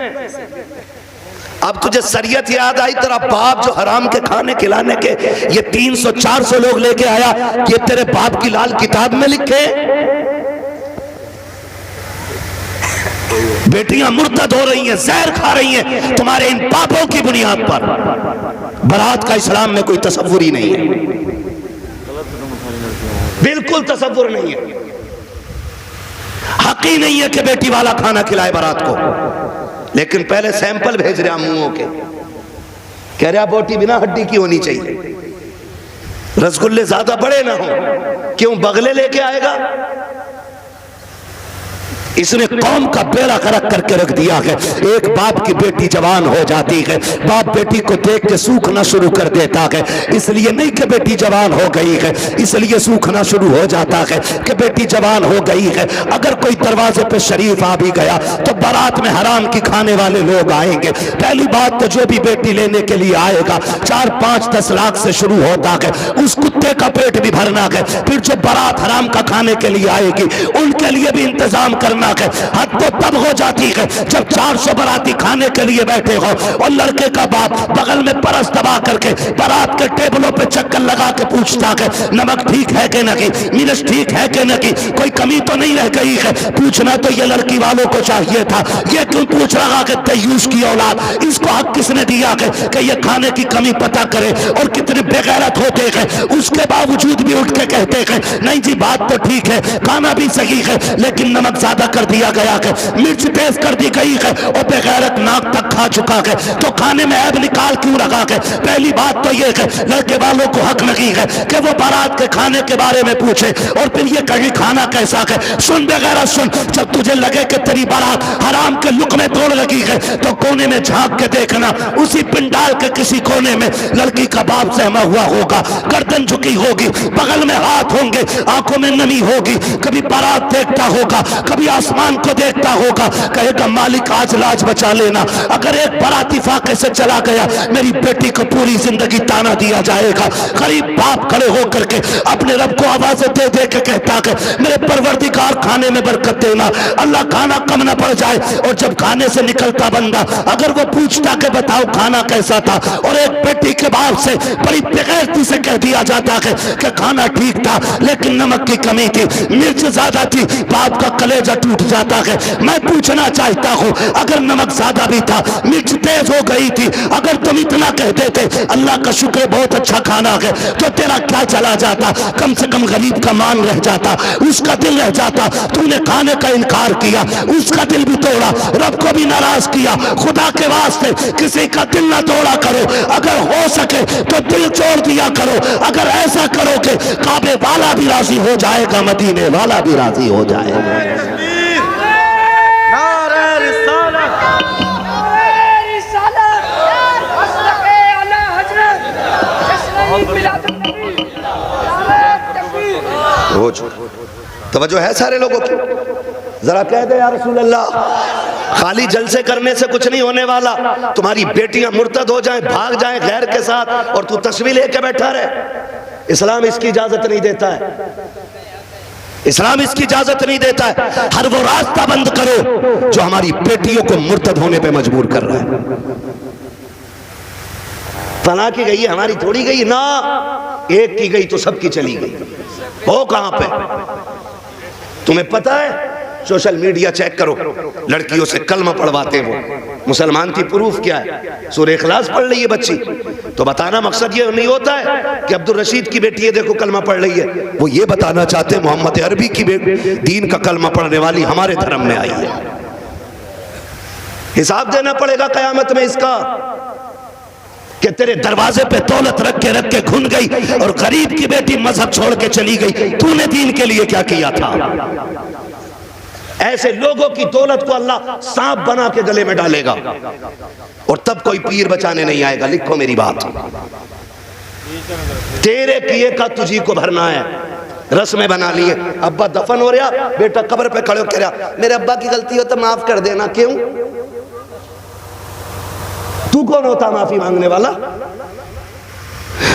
अब तुझे शरीयत याद आई, तेरा बाप जो हराम के खाने खिलाने के ये 300-400 लोग लेके आया, ये तेरे बाप की लाल किताब में लिखे? बेटियां मुर्तद हो रही हैं, जहर खा रही हैं तुम्हारे इन पापों की बुनियाद पर। बारात का इस्लाम में कोई तसव्वुर ही नहीं है, बिल्कुल तसव्वुर नहीं है। हक ही नहीं है कि बेटी वाला खाना खिलाए बारात को। लेकिन पहले सैंपल भेज रहा मुंहों के, कह रहा बोटी बिना हड्डी की होनी चाहिए, रसगुल्ले ज्यादा बड़े ना हो। क्यों? बगले लेके आएगा। इसने कौम का बेड़ा गर्क करके रख दिया है। एक बाप की बेटी जवान हो जाती है, बाप बेटी को देख के सूखना शुरू कर देता है। इसलिए नहीं कि बेटी जवान हो गई है, इसलिए सूखना शुरू हो जाता है कि बेटी जवान हो गई है। अगर कोई दरवाजे पे शरीफ आ भी गया तो बारात में हराम की खाने वाले लोग आएंगे। पहली बात तो जो भी बेटी लेने के लिए आएगा 4-5-10 लाख से शुरू होता है, उस कुत्ते का पेट भी भरना है। फिर जो बारात हराम का खाने के लिए आएगी उनके लिए भी इंतजाम करना है। हद तो तब हो जाती है जब 400 बाराती खाने के लिए बैठे हो और लड़के का बाप बगल में परस दबा करके बारात के टेबलों पे चक्कर लगा के पूछता है नमक ठीक है कि नहीं, मिर्च ठीक है कि नहीं, कोई कमी तो नहीं रह गई है। पूछना तो ये लड़की वालों को चाहिए था, ये क्यों पूछ रहा कि तयूस की औलाद, इसको हक किसने दिया है कि ये खाने की कमी पता करे? और कितने बेगैरत होते हैं, उसके बावजूद भी उठ के कहते हैं नहीं जी बात तो ठीक है, खाना भी सही है, लेकिन नमक ज्यादा कर दिया गया है, मिर्च तेज कर दी गई है और बेगैरत नाक तक खा चुका है, तो खाने में ऐब निकाल क्यों रखा है? पहली बात तो ये है लड़के वालों को हक नहीं है कि वो बारात के खाने के बारे में पूछे और फिर ये कहीं खाना कैसा है। सुन बेगैरत सुन, जब तुझे लगे कि तेरी बारात हराम के लुकमे तोड़ लगी है तो कोने में झांक के देखना, उसी पिंडाल के किसी कोने में लड़की का बाप सहमा हुआ होगा, गर्दन झुकी होगी, बगल में हाथ होंगे, आंखों में नमी होगी, कभी बारात देखता होगा, कभी आसमान को देखता होगा, कहेगा मालिक आज लाज बचा लेना। अगर एक बाराती फाके से चला गया मेरी बेटी को पूरी जिंदगी ताना दिया जाएगा। गरीब बाप खड़े होकर के अपने रब को आवाजें दे दे के कहता है मेरे परवरदिगार खाने में बरकत देना, अल्लाह खाना कम ना पड़ जाए। और जब खाने से निकलता बंदा अगर वो पूछता कि बताओ खाना कैसा था, और एक बेटी के बाप से बड़ी बेगैरती से कह दिया जाता है कि खाना ठीक था लेकिन नमक की कमी थी, मिर्च ज्यादा थी, बाप का कलेजा टूट जाता है। मैं पूछना चाहता हूं अगर नमक ज्यादा भी था, मिर्च तेज हो गई थी, अगर तुम इतना कहते थे अल्लाह का शुक्र बहुत अच्छा खाना है, तो तेरा क्या चला जाता? कम से कम गरीब का मान रह जाता, उसका दिल रह जाता। तूने खाने का इनकार किया, उसका दिल भी तोड़ा, रब को भी नाराज किया। खुदा के वास्ते किसी का दिल ना तोड़ा करो, अगर हो सके तो दिल छोड़ दिया करो। अगर ऐसा करोगे काबे वाला भी राजी हो जाएगा, मदीने वाला भी राजी हो जाएगा। रोज तवज्जो है सारे लोगों की? जरा कह दे या रसूल अल्लाह, खाली जलसे करने से कुछ नहीं होने वाला। तुम्हारी बेटियां मुर्तद हो जाएं, भाग जाएं गैर के साथ, और तू तस्वीर लेके बैठा रहे। इस्लाम इसकी इजाजत नहीं देता है, इस्लाम इसकी इजाजत नहीं देता है। हर वो रास्ता बंद करो जो हमारी बेटियों को मुर्तद होने पे मजबूर कर रहा है। फला की गई हमारी थोड़ी गई ना, एक की गई तो सबकी चली गई। हो कहां पे? तुम्हें पता है, सोशल मीडिया चेक करो, लड़कियों से कलमा पढ़वाते वो मुसलमान की प्रूफ क्या है? सूरह इखलास पढ़ रही है बच्ची, तो बताना मकसद ये नहीं होता है कि अब्दुल रशीद की बेटी है देखो कलमा पढ़ रही है। वो ये बताना चाहते हैं मोहम्मद अरबी की दीन का कलमा पढ़ने वाली हमारे धर्म में आई है। हिसाब देना पड़ेगा कयामत में इसका कि तेरे दरवाजे पे दौलत रख के घुन गई और गरीब की बेटी मजहब छोड़ के चली गई। तूने दीन के लिए क्या किया था? ऐसे लोगों की दौलत को अल्लाह सांप बना के गले में डालेगा और तब कोई पीर बचाने नहीं आएगा। लिखो मेरी बात, तेरे किए का तुझी को भरना है। रस्में बना लिए, अब्बा दफन हो रहा, बेटा कब्र पे खड़े हो रहा, मेरे अब्बा की गलती हो तो माफ कर देना। क्यों? तू कौन होता माफी मांगने वाला?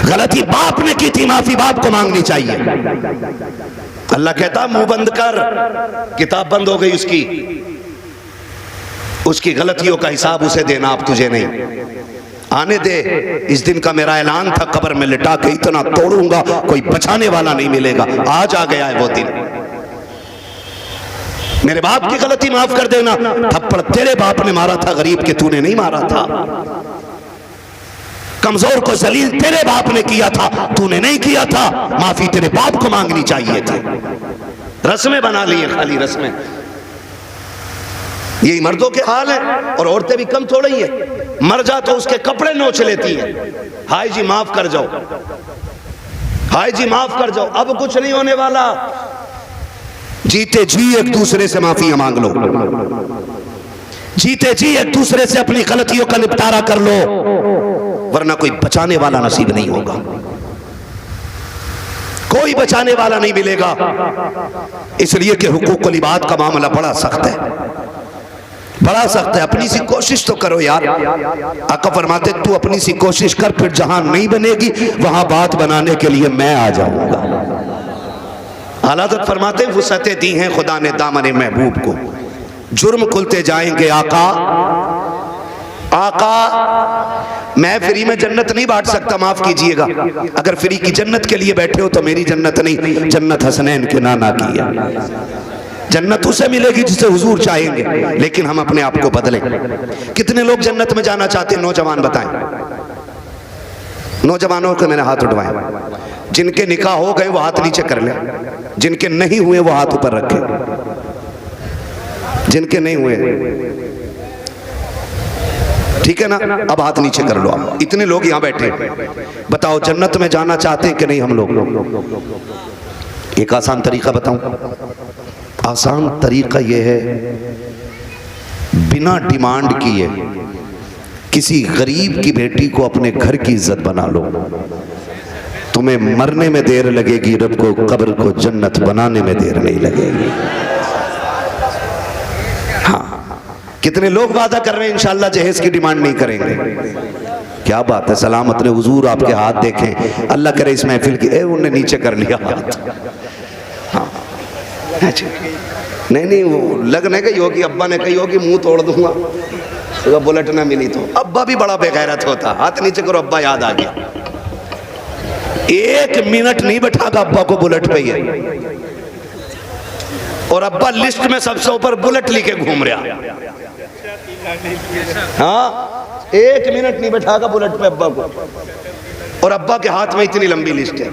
गलती बाप ने की थी, माफी बाप को मांगनी चाहिए। अल्लाह कहता मुंह बंद कर, किताब बंद हो गई उसकी गलतियों का हिसाब उसे देना, अब तुझे नहीं। आने दे, इस दिन का मेरा ऐलान था, कब्र में लिटा के इतना तोड़ूंगा कोई बचाने वाला नहीं मिलेगा। आज आ गया है वो दिन। मेरे बाप की गलती माफ कर देना। थप्पड़ तेरे बाप ने मारा था, गरीब के तूने नहीं मारा था। कमजोर को जलील तेरे बाप ने किया था, तूने नहीं किया था। माफी तेरे बाप को मांगनी चाहिए थी। रस्में बना ली है, खाली रस्में। यही मर्दों के हाल है, और औरतें भी कम थोड़ी है। मर जा तो उसके कपड़े नोच लेती हैं। हाय जी माफ कर जाओ, हाय जी माफ कर जाओ, अब कुछ नहीं होने वाला। जीते जी एक दूसरे से माफियां मांग लो, जीते जी एक दूसरे से अपनी गलतियों का निपटारा कर लो, वरना कोई बचाने वाला नसीब नहीं होगा, कोई बचाने वाला नहीं मिलेगा। इसलिए कि हुकूकुल इबाद का मामला बड़ा सख्त है, बड़ा सख्त है। अपनी सी कोशिश तो करो यार। आका फरमाते तू अपनी सी कोशिश कर, फिर जहां नहीं बनेगी वहां बात बनाने के लिए मैं आ जाऊंगा। हज़रत फरमाते वुसअतें दी हैं खुदा ने दामने महबूब को, जुर्म खुलते जाएंगे आका। आका मैं फ्री में जन्नत नहीं बांट सकता, माफ कीजिएगा। अगर फ्री की जन्नत के लिए बैठे हो तो मेरी जन्नत नहीं, जन्नत हसनैन के नाना की है। जन्नत उसे मिलेगी जिसे हुजूर चाहेंगे, लेकिन हम अपने आप को बदलें। कितने लोग जन्नत में जाना चाहते हैं? नौजवान बताएं, नौजवानों को मैंने हाथ उठवाए। जिनके निकाह हो गए वो हाथ नीचे कर ले, जिनके नहीं हुए वो हाथ ऊपर रखे। जिनके नहीं हुए ठीक है ना, अब हाथ नीचे कर लो आप। इतने लोग यहां बैठे, बताओ जन्नत में जाना चाहते हैं कि नहीं हम लोग? एक आसान तरीका बताऊं, आसान तरीका यह है, बिना डिमांड किए किसी गरीब की बेटी को अपने घर की इज्जत बना लो। तुम्हें मरने में देर लगेगी, रब को कब्र को जन्नत बनाने में देर नहीं लगेगी। हाँ, कितने लोग वादा कर रहे हैं इंशाअल्लाह जहेज की डिमांड नहीं करेंगे। क्या बात है, सलामत ने हुजूर आपके हाथ देखें, अल्लाह करे इस महफिल की। उन्होंने नीचे कर लिया हाथ। हाँ नहीं वो लगने गई होगी, अब्बा ने कही होगी मुंह तोड़ दूंगा तो बुलेट ना मिली तो। अब्बा भी बड़ा बेगैरत होता, हाथ नीचे करो, अब्बा याद आ गया। 1 मिनट नहीं बैठागा अब्बा को बुलेट पे ही, और अब्बा लिस्ट में सबसे ऊपर बुलेट लेके घूम रहा। हाँ 1 मिनट नहीं बैठागा बुलेट पे अब्बा को, और अब्बा के हाथ में इतनी लंबी लिस्ट है।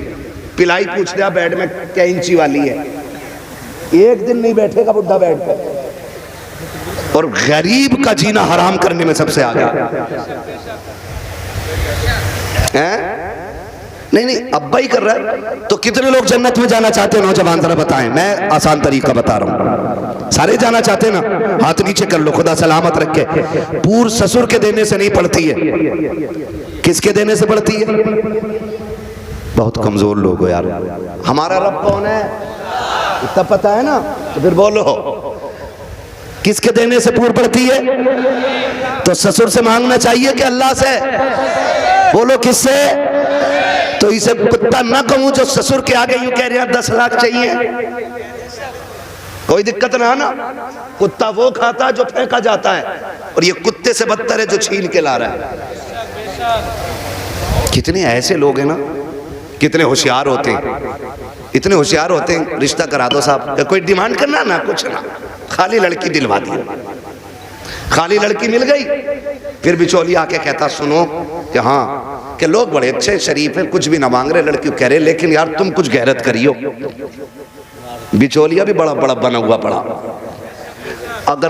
पिलाई पूछ दिया बेड में क्या इंची वाली है, 1 दिन नहीं बैठेगा बुढ़ा बेड पे। और गरीब का जीना हराम करने में सबसे आगे है। नहीं अब्बा ही कर रहा है, तो कितने लोग जन्नत में जाना चाहते हैं? नौजवान जरा बताएं, मैं आसान तरीका बता रहा हूं। सारे जाना चाहते हैं ना? हाथ नीचे कर लो, खुदा सलामत रखे। पूर ससुर के देने से नहीं पड़ती है, किसके देने से पड़ती है? बहुत कमजोर लोग हो यार। हमारा रब कौन है? इतना पता है ना, तो फिर बोलो किसके देने से पूर पड़ती है? तो ससुर से मांगना चाहिए कि अल्लाह से? बोलो किससे? तो इसे कुत्ता ना कहूं जो ससुर के आगे यूं कह रहे हैं 10 लाख चाहिए, कोई दिक्कत ना है ना। कुत्ता वो खाता जो फेंका जाता है, और ये कुत्ते से बदतर है जो छीन के ला रहा है। कितने ऐसे लोग हैं ना, कितने होशियार होते हैं, इतने होशियार होते हैं। रिश्ता करा दो साहब, कोई डिमांड करना ना, कुछ ना, खाली लड़की दिलवा दी। खाली लड़की मिल गई, फिर बिचौलिया आके कहता सुनो कि हाँ कि लोग बड़े अच्छे शरीफ हैं, कुछ भी ना मांग रहे, लड़की कह रहे लेकिन यार तुम कुछ गैरत करियो। बिचौलिया भी बड़ा बड़ा बना हुआ पड़ा। अगर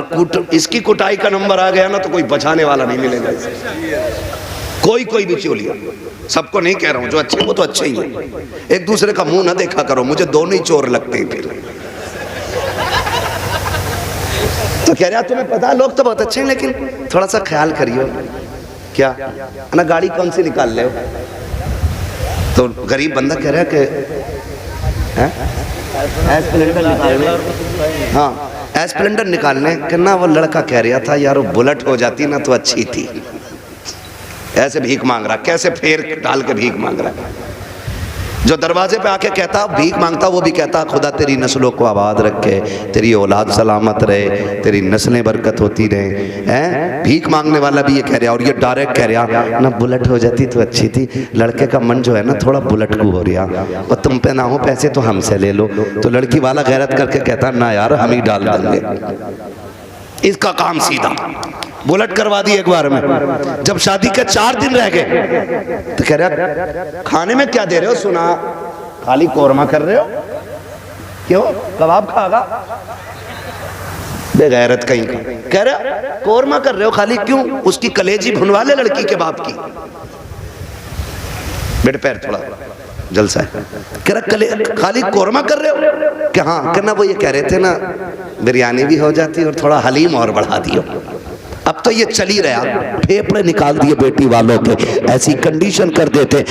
इसकी कुटाई का नंबर आ गया ना तो कोई बचाने वाला नहीं मिलेगा इसे। कोई बिचौलिया, सबको नहीं कह रहा हूं, जो अच्छे वो तो अच्छे ही है। एक दूसरे का मुंह ना देखा करो, मुझे दोनों ही चोर लगते हैं। फिर तो कह रहा तुम्हें पता है लोग तो बहुत अच्छे हैं, लेकिन थोड़ा सा ख्याल करियो। क्या ना, गाड़ी कौन सी निकाल ले हो? तो गरीब बंदा कह रहा है कि एस्प्लेंडर निकालने। हाँ, एस्प्लेंडर निकालने करना। वो लड़का कह रहा था यार वो बुलेट हो जाती ना तो अच्छी थी। ऐसे भीख मांग रहा, कैसे फेर डाल के भीख मांग रहा। जो दरवाजे पे आके कहता भीख मांगता, वो भी कहता खुदा तेरी नस्लों को आबाद रखे, तेरी औलाद सलामत रहे, तेरी नस्लें बरकत होती रहे। हैं भीख मांगने वाला भी ये कह रहा, और ये डायरेक्ट कह रहा ना बुलेट हो जाती तो अच्छी थी। लड़के का मन जो है ना थोड़ा बुलेट को हो रहा, और तुम पे ना हो पैसे तो हमसे ले लो। तो लड़की वाला गैरत करके कहता ना यार हम ही डाल देंगे। इसका काम सीधा बुलेट करवा दी एक बार में। जब शादी के 4 दिन रह गए तो कह रहा खाने में क्या दे रहे हो? सुना खाली कोरमा कर रहे हो, क्यों कबाब खागा? बेगैरत कहीं का। कह रहा कोरमा कर रहे हो खाली, क्यों? उसकी कलेजी भुनवा ले लड़की के बाप की। बेटे पैर थोड़ा जलसा है। कह रहा खाली कोरमा कर रहे हो क्या? हाँ कहना, वो ये कह रहे थे ना बिरयानी भी हो जाती और थोड़ा हलीम और बढ़ा दियो। अब तो ये चल ही रहा, फेफड़े निकाल दिए बेटी वालों के, ऐसी कंडीशन कर देते।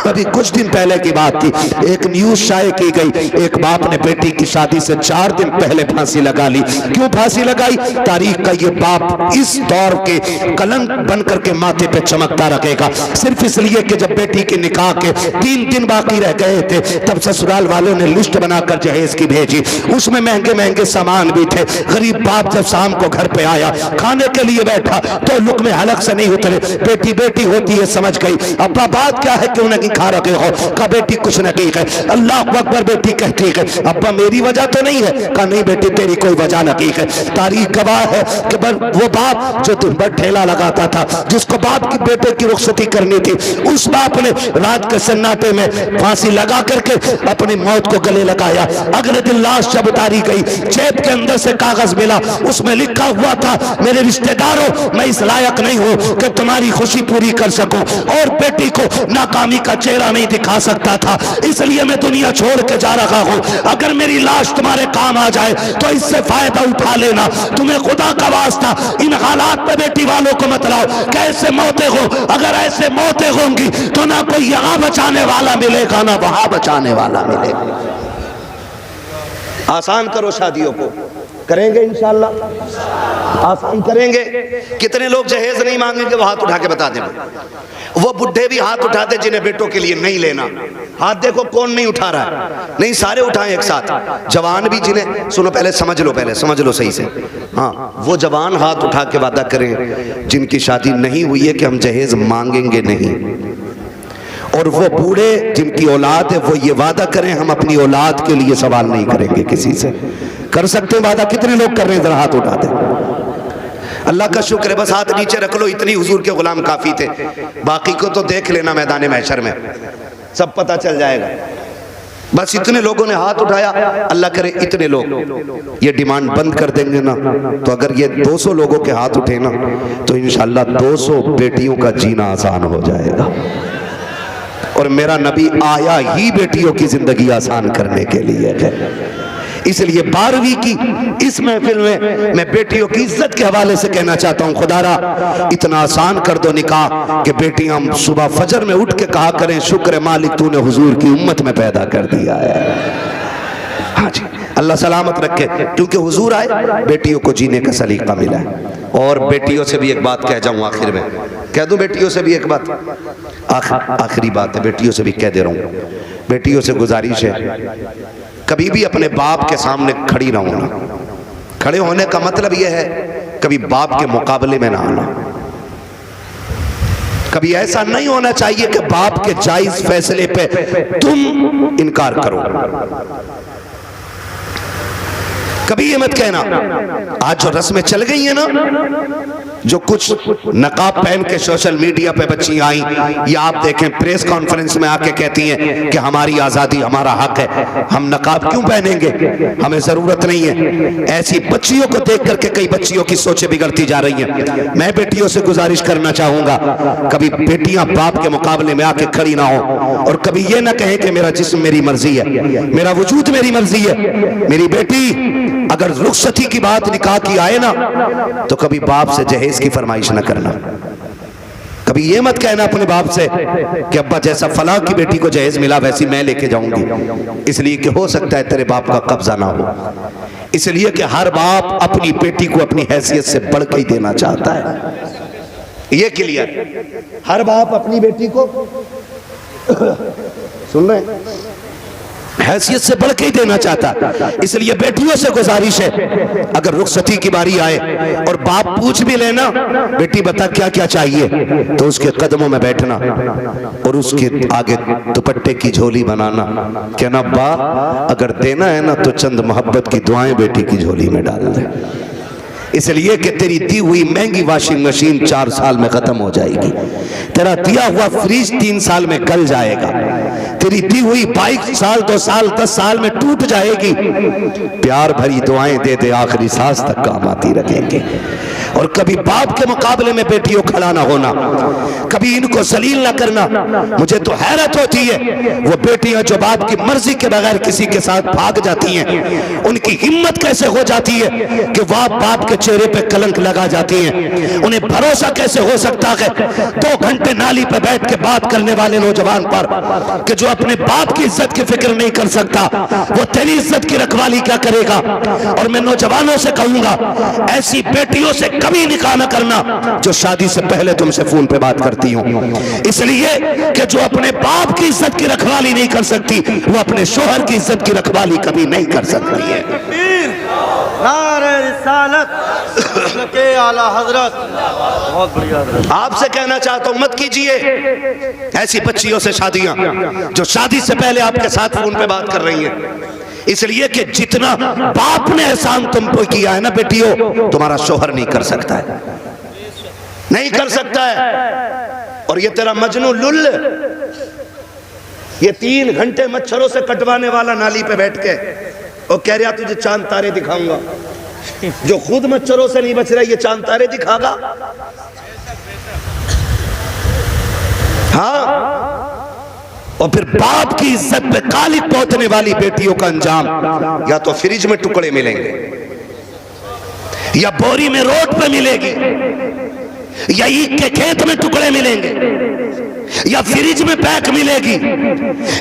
अभी कुछ दिन पहले की बात थी, एक न्यूज शाये की गई, एक बाप ने बेटी की शादी से 4 दिन पहले फांसी लगा ली। क्यों फांसी लगाई? तारीख का ये बाप इस दौर के कलंक बन करके माथे पे चमकता रखेगा, सिर्फ इसलिए कि जब बेटी के निकाह के 3 दिन बाकी रह गए थे तब ससुराल वालों ने लिस्ट बनाकर जहेज की भेजी। उसमें महंगे महंगे सामान भी थे। गरीब बाप जब शाम को घर पे आया, खाने के लिए बैठा तो लुक में हलक से नहीं उतरे। बेटी बेटी होती है समझ गई। अब्बा बात क्या है, क्यों नहीं खा रखे हो? कहा बेटी कुछ नहीं है। अल्लाह अकबर बेटी कहती है अब्बा मेरी वजह तो नहीं है? कहा नहीं बेटी तेरी कोई वजह नहीं है। तारीख गवाह है कि वो बाप जो तुम पर ठेला लगाता था, जिसको बाप की बेटे की रुखसती करनी थी, उस बाप ने रात के सन्नाटे में फांसी लगा करके अपनी मौत को गले लगाया। अगले दिन लाश जब उतारी गई, जेब के अंदर से कागज मिला, उसमें लिखा हुआ था मेरे रिश्तेदारों मैं इस लायक नहीं हूं कि तुम्हारी खुशी पूरी कर सकूं, और बेटी को नाकामी का चेहरा नहीं दिखा सकता था, इसलिए मैं दुनिया छोड़ के जा रहा हूं। अगर मेरी लाश तुम्हारे काम आ जाए तो इससे फायदा उठा लेना। तुम्हें खुदा का वास्ता इन हालात में बेटी वालों को मत लाओ। कैसे मौतें हो, अगर ऐसे मौतें होंगी तो ना कोई यहां बचाने वाला मिलेगा ना वहां बचाने वाला मिलेगा। आसान करो शादियों को, करेंगे इंशाल्लाह, आसान करेंगे। कितने लोग जहेज नहीं मांगेंगे वो हाथ उठा के बता दें। वो बुढ़े भी हाथ उठाते जिन्हें बेटों के लिए नहीं लेना। हाथ देखो कौन नहीं उठा रहा है, नहीं सारे उठाएं एक साथ। जवान भी जिन्हें, सुनो पहले समझ लो सही से। हाँ वो जवान हाथ उठा के वादा करें जिनकी शादी नहीं हुई है कि हम जहेज मांगेंगे नहीं। और वो बूढ़े जिनकी औलाद है वो ये वादा करें हम अपनी औलाद के लिए सवाल नहीं करेंगे किसी से। कर सकते हैं वादा? कितने लोग कर रहे हैं? जरा हाथ उठा दें। अल्लाह का शुक्र है, बस हाथ नीचे रख लो, इतनी हुजूर के गुलाम काफी थे। बाकी को तो देख लेना मैदान महशर में, सब पता चल जाएगा। बस इतने लोगों ने हाथ उठाया, अल्लाह करे इतने लोग ये डिमांड बंद कर देंगे ना, तो अगर ये 200 लोगों के हाथ उठे ना तो इंशाल्लाह 200 बेटियों का जीना आसान हो जाएगा। और मेरा नबी आया ही बेटियों की जिंदगी आसान करने के लिए है। इसलिए 12वीं की इस महफिल में मैं बेटियों की इज्जत के हवाले से कहना चाहता हूं, खुदारा इतना आसान कर दो निकाह कि बेटियां सुबह फजर में उठ के कहा करें शुक्र मालिक तूने हुजूर की उम्मत में पैदा कर दिया है। हाँ जी, अल्लाह सलामत रखे, क्योंकि हुजूर आए, बेटियों को जीने का सलीका मिला है। और बेटियों से भी एक बात कह जाऊं आखिर में, कह दूं बेटियों से भी एक बात, आखिरी बात है, बेटियों से भी कह दे रहा हूं, बेटियों से गुजारिश है, कभी भी अपने बाप के सामने खड़ी ना होना। खड़े होने का मतलब यह है कभी बाप के मुकाबले में ना आना। कभी ऐसा नहीं होना चाहिए कि बाप के जायज फैसले पे तुम इनकार करो। कभी ये मत कहना, आज जो रस्में चल गई है ना, जो कुछ नकाब पहन के सोशल मीडिया पे बच्ची आई, या आप देखें प्रेस कॉन्फ्रेंस में आके कहती हैं कि हमारी आजादी हमारा हक है, हम नकाब क्यों पहनेंगे, हमें जरूरत नहीं है। ऐसी बच्चियों को देख करके कई बच्चियों की सोचें बिगड़ती जा रही हैं। मैं बेटियों से गुजारिश करना चाहूंगा, कभी बेटियां बाप के मुकाबले में आके खड़ी ना हो, और कभी ये ना कहें कि मेरा जिस्म मेरी मर्जी है, मेरा वजूद मेरी मर्जी है। मेरी बेटी अगर रुखसती की बात निकाह की आए ना, तो कभी बाप से जहेज की फरमाइश ना करना। कभी ये मत कहना अपने बाप से कि अब्बा जैसा फलां की बेटी को जहेज मिला वैसी मैं लेके जाऊंगी, इसलिए कि हो सकता है तेरे बाप का कब्जा ना हो। इसलिए कि हर बाप अपनी बेटी को अपनी हैसियत से बढ़ के ही देना चाहता है। ये क्लियर, हर बाप अपनी बेटी को सुन रहे हैं, हैसियत से बढ़ के ही देना चाहता। इसलिए बेटियों से गुजारिश है, अगर रुखसती की बारी आए और बाप पूछ भी लेना बेटी बता क्या क्या चाहिए, तो उसके कदमों में बैठना और उसके आगे दुपट्टे की झोली बनाना, कहना बा अगर देना है ना तो चंद मोहब्बत की दुआएं बेटी की झोली में डाल दे, इसलिए कि तेरी दी हुई महंगी वॉशिंग मशीन 4 साल में खत्म हो जाएगी, तेरा दिया हुआ फ्रिज 3 साल में गल जाएगा, तेरी दी हुई बाइक 1 साल 2 साल 10 साल में टूट जाएगी। प्यार भरी दुआएं दे दे आखिरी सांस तक काम आती रहेंगे। और कभी बाप के मुकाबले में बेटियों खड़ा ना होना, कभी इनको जलील ना करना। मुझे तो हैरत होती है वो बेटियां जो बाप की मर्जी के बगैर किसी के साथ भाग जाती हैं, उनकी हिम्मत कैसे हो जाती है कि वह बाप के चेहरे पे कलंक लगा जाती हैं। उन्हें भरोसा कैसे हो सकता है 2 घंटे नाली पे बैठ के बात करने वाले नौजवान पर कि जो अपने बाप की इज्जत की फिक्र नहीं कर सकता, वो तेरी इज्जत की रखवाली क्या करेगा। और मैं नौजवानों से कहूंगा, ऐसी बेटियों से कभी निकाह न करना जो शादी से पहले तुमसे फोन पे बात करती हो, इसलिए कि जो अपने बाप की इज्जत की रखवाली नहीं कर सकती, वो अपने शोहर की इज्जत की रखवाली कभी नहीं कर सकती है। नारे रिसालत के आला हजरत, बहुत बढ़िया हजरत। आपसे कहना चाहता हूं मत कीजिए ऐसी बच्चियों से शादियां जो शादी से पहले आपके साथ फोन पे बात कर रही हैं, इसलिए कि जितना बाप ने एहसान तुम पे किया है ना बेटियों, तुम्हारा शोहर नहीं कर सकता है, नहीं कर सकता है। और ये तेरा मजनू लुल, ये 3 घंटे मच्छरों से कटवाने वाला नाली पे बैठ के और कह रहा तुझे चांद तारे दिखाऊंगा, जो खुद मच्छरों से नहीं बच रहा ये चांद तारे दिखागा। हाँ, और फिर बाप की इज्जत पे काली पोतने वाली बेटियों का अंजाम या तो फ्रिज में टुकड़े मिलेंगे, या बोरी में रोड पे मिलेगी, या ईख के खेत में टुकड़े मिलेंगे, या फ्रिज में पैक मिलेगी।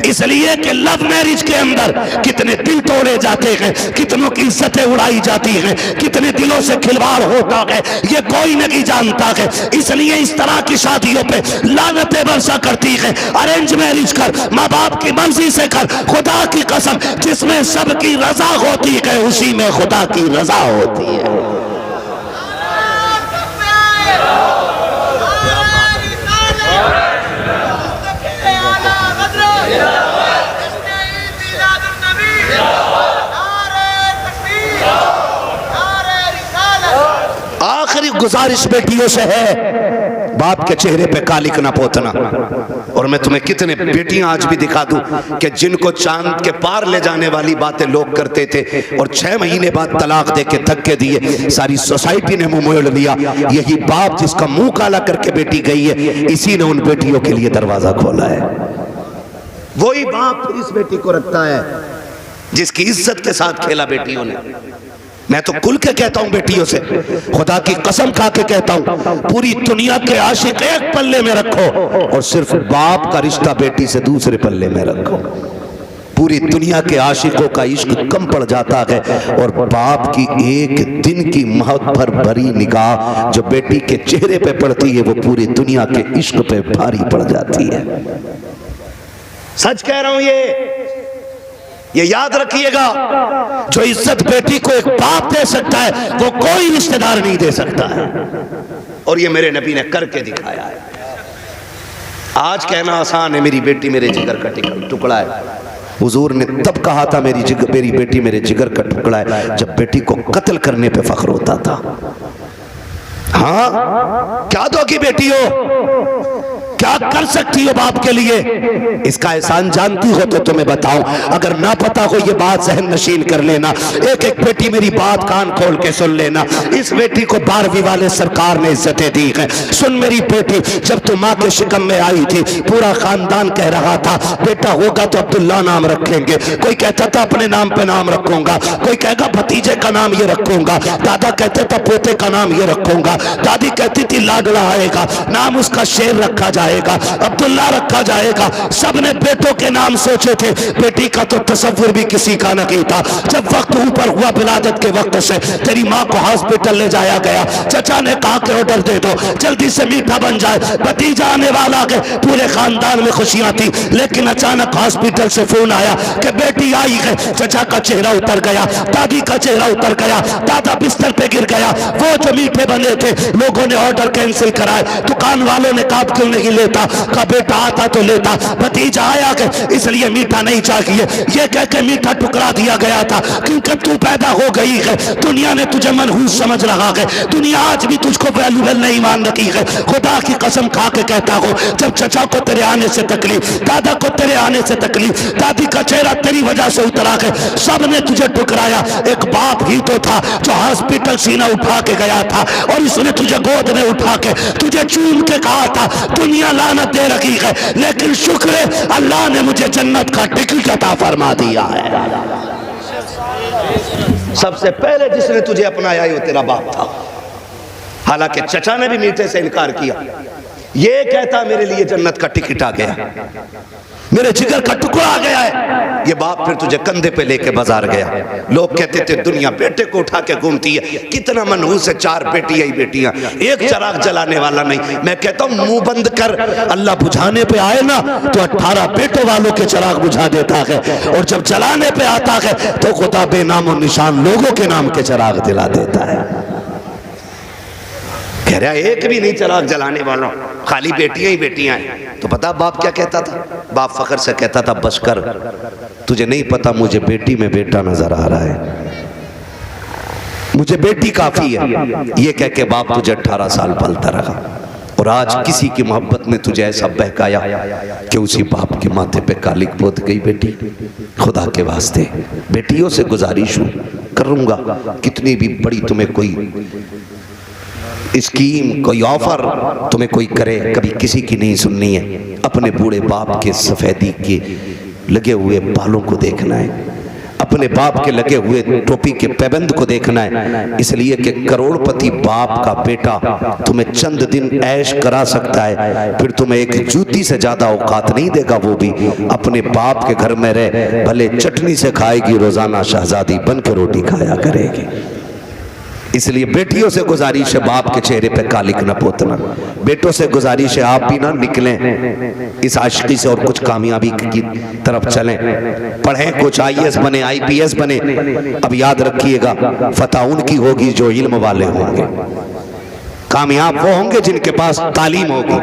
इसलिए कि लव मैरिज के अंदर कितने दिल तोड़े जाते हैं, कितनों की इज्जतें उड़ाई जाती हैं, कितने दिलों से खिलवाड़ होता है, ये कोई नहीं जानता है। इसलिए इस तरह की शादियों पे लानतें बरसा करती है। अरेंज मैरिज कर, माँ बाप की मर्जी से कर, खुदा की कसम जिसमें सबकी रजा होती है उसी में खुदा की रजा होती है। आखिरी गुजारिश बेटियों से है, बाप के चेहरे पे कालिक ना पोतना। और मैं तुम्हें कितने बेटियां आज भी दिखा दूं कि जिनको चांद के पार ले जाने वाली बातें लोग करते थे और 6 महीने बाद तलाक दे के धक्के दिए, सारी सोसाइटी ने मुंह मोड़ लिया। यही बाप जिसका मुंह काला करके बेटी गई है, इसी ने उन बेटियों के लिए दरवाजा खोला है। वही बाप इस बेटी को रखता है जिसकी इज्जत के साथ खेला बेटियों ने। मैं तो खुल के कहता हूं बेटियों से, खुदा की कसम खा के कहता हूं, पूरी दुनिया के आशिक एक पल्ले में रखो और सिर्फ बाप का रिश्ता बेटी से दूसरे पल्ले में रखो। पूरी दुनिया के आशिकों का इश्क कम पड़ जाता है और बाप की एक दिन की मोहब्बत भरी निगाह जो बेटी के चेहरे पे पड़ती है वो पूरी दुनिया के इश्क पे भारी पड़ जाती है। सच कह रहा हूं, ये याद रखिएगा, जो इज्जत बेटी को एक बाप दे सकता है वो कोई रिश्तेदार नहीं दे सकता है। और ये मेरे नबी ने करके दिखाया है। आज कहना आसान है, मेरी बेटी मेरे जिगर का टुकड़ा है। हुजूर ने तब कहा था मेरी बेटी मेरे जिगर का टुकड़ा है, जब बेटी को कत्ल करने पे फख्र होता था। हाँ, क्या दोगी बेटी हो, क्या कर सकती हो बाप के लिए, इसका एहसान जानती हो तो तुम्हें बताऊं। अगर ना पता हो ये बात जहन नशीन कर लेना। एक एक बेटी मेरी बात कान खोल के सुन लेना। इस बेटी को 12वीं वाले सरकार ने इज्जतें दी हैं। सुन मेरी बेटी, जब तू माँ के शिकम में आई थी पूरा खानदान कह रहा था बेटा होगा तो अब्दुल्ला नाम रखेंगे। कोई कहता था अपने नाम पे नाम रखूंगा, कोई कहेगा भतीजे का नाम ये रखूंगा, दादा कहते था पोते का नाम ये रखूंगा, दादी कहती थी लाडला आएगा, नाम उसका शेर रखा जाएगा, अब्दुल्ला रखा जाएगा। सबने बेटों के नाम सोचे थे, बेटी का तो तसव्वुर भी किसी का नहीं था। जब वक्त ऊपर हुआ विलादत के वक्त से तेरी माँ को हॉस्पिटल ले जाया गया, चचा ने कहा कि ऑर्डर दे दो जल्दी से मीठा बन जाए, भतीजा आने वाला है। पूरे खानदान में खुशियां थी, लेकिन अचानक हॉस्पिटल से फोन आया कि बेटी आई है। चचा का चेहरा उतर गया, दादी का चेहरा उतर गया, दादा बिस्तर पे गिर गया। वो जो मीठे बने थे लोगों ने ऑर्डर कैंसिल कराए, दुकान वालों ने कहा क्यों नहीं लेता, का बेटा आता तो लेता, भतीजा आया कि इसलिए मीठा नहीं चाहिए, ये कह के मीठा टुकड़ा दिया गया था। क्योंकि तू पैदा हो गई है, दुनिया ने तुझे मनहूस समझ रहा है, दुनिया आज भी तुझको वैल्यूबल नहीं मान रही है। खुदा की कसम खा के कहता हो, जब चचा को तेरे आने से तकलीफ, दादा को तेरे आने से तकलीफ, दादी का चेहरा तेरी वजह से उतरा है, सब ने तुझे टुकराया। एक बाप ही तो था जो हॉस्पिटल सीना उठा के गया था और इसने तुझे गोद में उठा के तुझे चूम के कहा था दुनिया लानत दे रखी है, लेकिन शुक्र है अल्लाह ने मुझे जन्नत का टिकट अता फरमा दिया है। सबसे पहले जिसने तुझे अपनाया वो तेरा बाप था। हालांकि चचा ने भी मीठे से इनकार किया, ये कहता मेरे लिए जन्नत का टिकट आ गया, मेरे जिगर का टुकड़ा आ गया है। ये बाप फिर तुझे कंधे पे लेके बाजार गया। लोग कहते थे दुनिया बेटे को उठा के घूमती है, कितना मनहूस है, 4 बेटियां ही बेटियां, एक चिराग जलाने वाला नहीं। मैं कहता हूं मुंह बंद कर, अल्लाह बुझाने पे आए ना तो 18 बेटों वालों के चिराग बुझा देता है, और जब जलाने पे आता है तो खुदा बेनामो निशान लोगों के नाम के चिराग दिला देता है। कह रहा एक भी नहीं चिराग जलाने वाला, खाली बेटियां ही बेटियां हैं। तो पता बाप क्या कहता था? बाप फखर से कहता था बस कर, तुझे नहीं पता मुझे बेटी में बेटा नजर आ रहा है, मुझे बेटी काफी है। ये कह के बाप तुझे 18 साल पलता रहा, और आज किसी की मोहब्बत ने तुझे ऐसा बहकाया कि उसी बाप के माथे पे कालिक पोत गई बेटी। खुदा के वास्ते बेटियों से गुजारिश करूंगा, कितनी भी बड़ी तुम्हें कोई स्कीम, कोई ऑफर तुम्हें कोई करे, कभी किसी की नहीं सुननी है। अपने बूढ़े बाप के सफेदी के लगे हुए बालों को देखना है, अपने बाप के लगे हुए टोपी के पैबंद को देखना है। इसलिए कि करोड़पति बाप का बेटा तुम्हें चंद दिन ऐश करा सकता है, फिर तुम्हें एक जूती से ज्यादा औकात नहीं देगा। वो भी अपने बाप के घर में रहे, भले चटनी से खाएगी, रोजाना शहजादी बन के रोटी खाया करेगी। इसलिए बेटियों से गुजारिश है बाप के चेहरे पे कालिक न पोतना। बेटों से गुजारिश है आप भी ना निकलें इस आशिकी से और कुछ कामयाबी की तरफ चलें, पढ़ें, कुछ IAS बने, IPS बने। अब याद रखिएगा फतह उनकी होगी जो इल्म वाले होंगे, कामयाब वो होंगे जिनके पास तालीम होगी।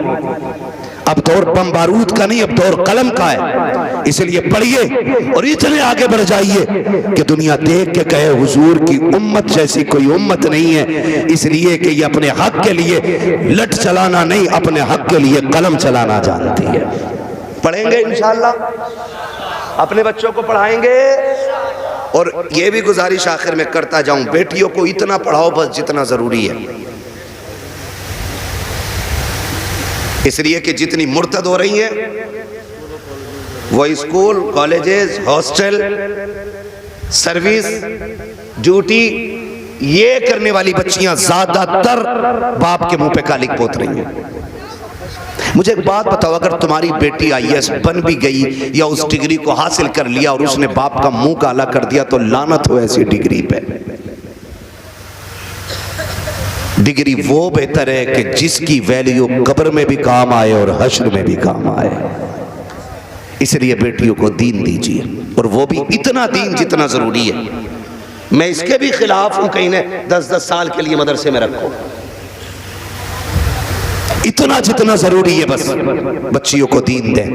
अब दौर बम बारूद का नहीं, अब दौर कलम का है। इसलिए पढ़िए और इतने आगे बढ़ जाइए कि दुनिया देख के कहे हुजूर की उम्मत जैसी कोई उम्मत नहीं है। इसलिए कि ये अपने हक के लिए लट चलाना नहीं, अपने हक के लिए कलम चलाना जानती है। पढ़ेंगे इंशाअल्लाह, अपने बच्चों को पढ़ाएंगे। और ये भी गुजारिश आखिर में करता जाऊं, बेटियों को इतना पढ़ाओ बस जितना जरूरी है। इसलिए कि जितनी मुर्तद हो रही हैं वो school, colleges, hostel, service, duty, ये करने वाली बच्चियां ज्यादातर बाप के मुंह पे कालिक पोत रही हैं। मुझे एक बात बताओ, अगर तुम्हारी बेटी आईएएस बन भी गई या उस डिग्री को हासिल कर लिया और उसने बाप का मुंह काला कर दिया, तो लानत हो ऐसी डिग्री पे। डिग्री वो बेहतर है कि जिसकी वैल्यू कब्र में भी काम आए और हश्र में भी काम आए। इसलिए बेटियों को दीन दीजिए, और वो भी इतना दीन जितना जरूरी है। मैं इसके भी खिलाफ हूं कहीं ने 10-10 साल के लिए मदरसे में रखो, इतना जितना जरूरी है बस बच्चियों को दीन दें,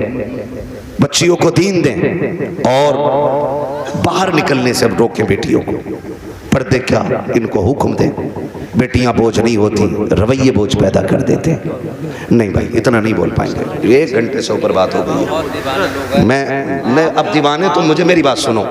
बच्चियों को दीन दें और बाहर निकलने से रोकें बेटियों को। पर्दे क्या, इनको हुक्म दें। बेटियां बोझ नहीं होती, रवैये बोझ पैदा कर देते हैं। नहीं भाई, इतना नहीं बोल पाएंगे, 1 घंटे से ऊपर बात हो गई है। मैं अब दीवाने, तुम मुझे मेरी बात सुनो।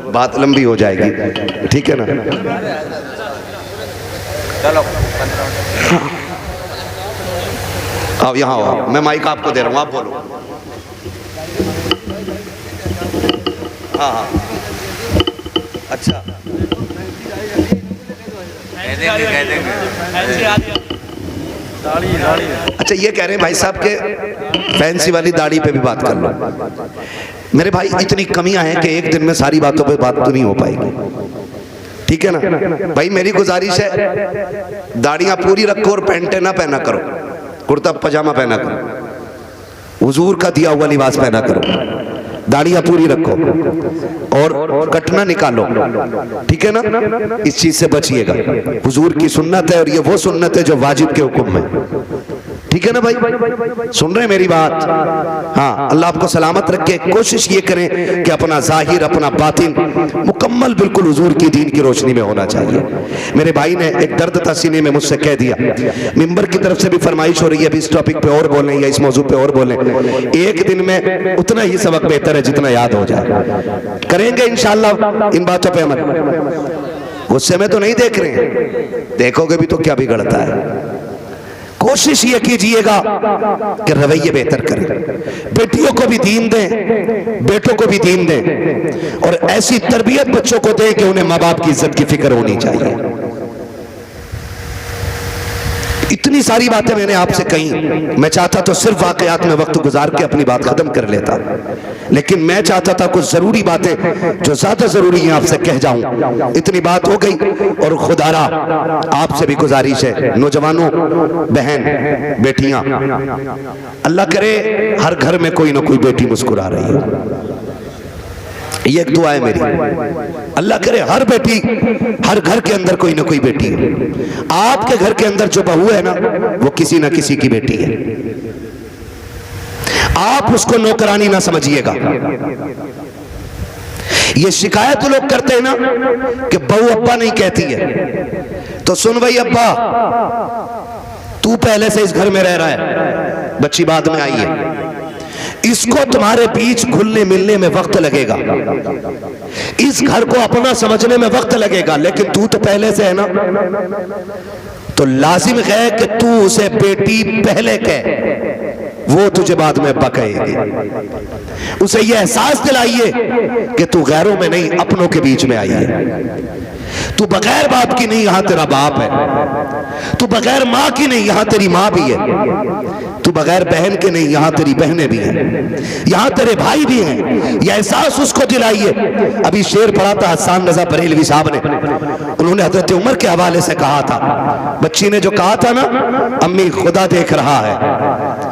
बात लंबी हो जाएगी, ठीक है ना? चलो अब यहाँ आओ, मैं माइक आपको दे रहा हूँ, आप बोलो। हाँ हाँ, अच्छा अच्छा, ये कह रहे हैं भाई साहब के फैंसी वाली दाढ़ी पे भी बात कर लो। मेरे भाई, इतनी कमियां हैं कि एक दिन में सारी बातों पे बात तो नहीं हो पाएगी, ठीक है ना भाई? मेरी गुजारिश है, दाढ़ियां पूरी रखो और पैंटे ना पहना करो, कुर्ता पजामा पहना करो, हुजूर का दिया हुआ लिबास पहना करो, दाढ़ियां पूरी रखो और कटना निकालो, ठीक है ना? इस चीज से बचिएगा। हुजूर की सुन्नत है और ये वो सुन्नत है जो वाजिब के हुक्म में, ठीक है ना भाई? सुन रहे हैं मेरी बात? हाँ, अल्लाह आपको सलामत रखे। कोशिश ये करें कि अपना जाहिर, अपना बातिन मुकम्मल बिल्कुल हुजूर की दीन की रोशनी में होना चाहिए। मेरे भाई ने एक दर्द था सीने में, मुझसे कह दिया, मिंबर की तरफ से भी फरमाइश हो रही है अभी इस टॉपिक पे और बोलें या इस मौजू पे और बोलें। एक दिन में उतना ही सबक बेहतर है जितना याद हो जाए। करेंगे इंशाअल्लाह इन बातों पे अमल। गुस्से में तो नहीं देख रहे हैं, देखोगे भी तो क्या बिगड़ता है। कोशिश ये कीजिएगा कि रवैये बेहतर करें, बेटियों को भी दीन दें, बेटों को भी दीन दें, और ऐसी तरबियत बच्चों को दें कि उन्हें माँ बाप की इज्जत की फिक्र होनी चाहिए। इतनी सारी बातें मैंने आपसे कही, मैं चाहता तो सिर्फ वाकयात में वक्त गुजार के अपनी बात खत्म कर लेता, लेकिन मैं चाहता था कुछ जरूरी बातें जो ज्यादा जरूरी हैं आपसे कह जाऊं। इतनी बात हो गई, और खुदारा आपसे भी गुजारिश है, नौजवानों, बहन, बेटियां, अल्लाह करे हर घर में कोई ना कोई बेटी मुस्कुरा रही हो। ये एक दुआ है मेरी, अल्लाह करे हर बेटी, हर घर के अंदर कोई ना कोई बेटी है। आपके घर के अंदर जो बहू है ना, वो किसी ना किसी की बेटी है। आप उसको नौकरानी ना समझिएगा। ये शिकायत तो लोग करते हैं ना कि बहू अब्बा नहीं कहती है, तो सुन भाई अब्बा, तू पहले से इस घर में रह रहा है, बच्ची बाद में आई है, इसको तुम्हारे बीच घुलने मिलने में वक्त लगेगा, इस घर को अपना समझने में वक्त लगेगा, लेकिन तू तो पहले से है ना, तो लाजिम है कि तू उसे बेटी पहले कह, वो तुझे बाद में अब्बा कहेगी। उसे यह एहसास दिलाइए कि तू गैरों में नहीं, अपनों के बीच में आई है। तू बगैर बाप की नहीं, यहां तेरा बाप है। तू बगैर माँ की नहीं, यहां तेरी माँ भी है। तू बगैर बहन के नहीं, यहां तेरी बहनें भी हैं, यहां तेरे भाई भी हैं। यह एहसास उसको दिलाइए। अभी शेर पढ़ा था हसन रजा बरेलवी साहब ने, उन्होंने हजरत उमर के हवाले से कहा था, बच्ची ने जो कहा था ना, अम्मी खुदा देख रहा है,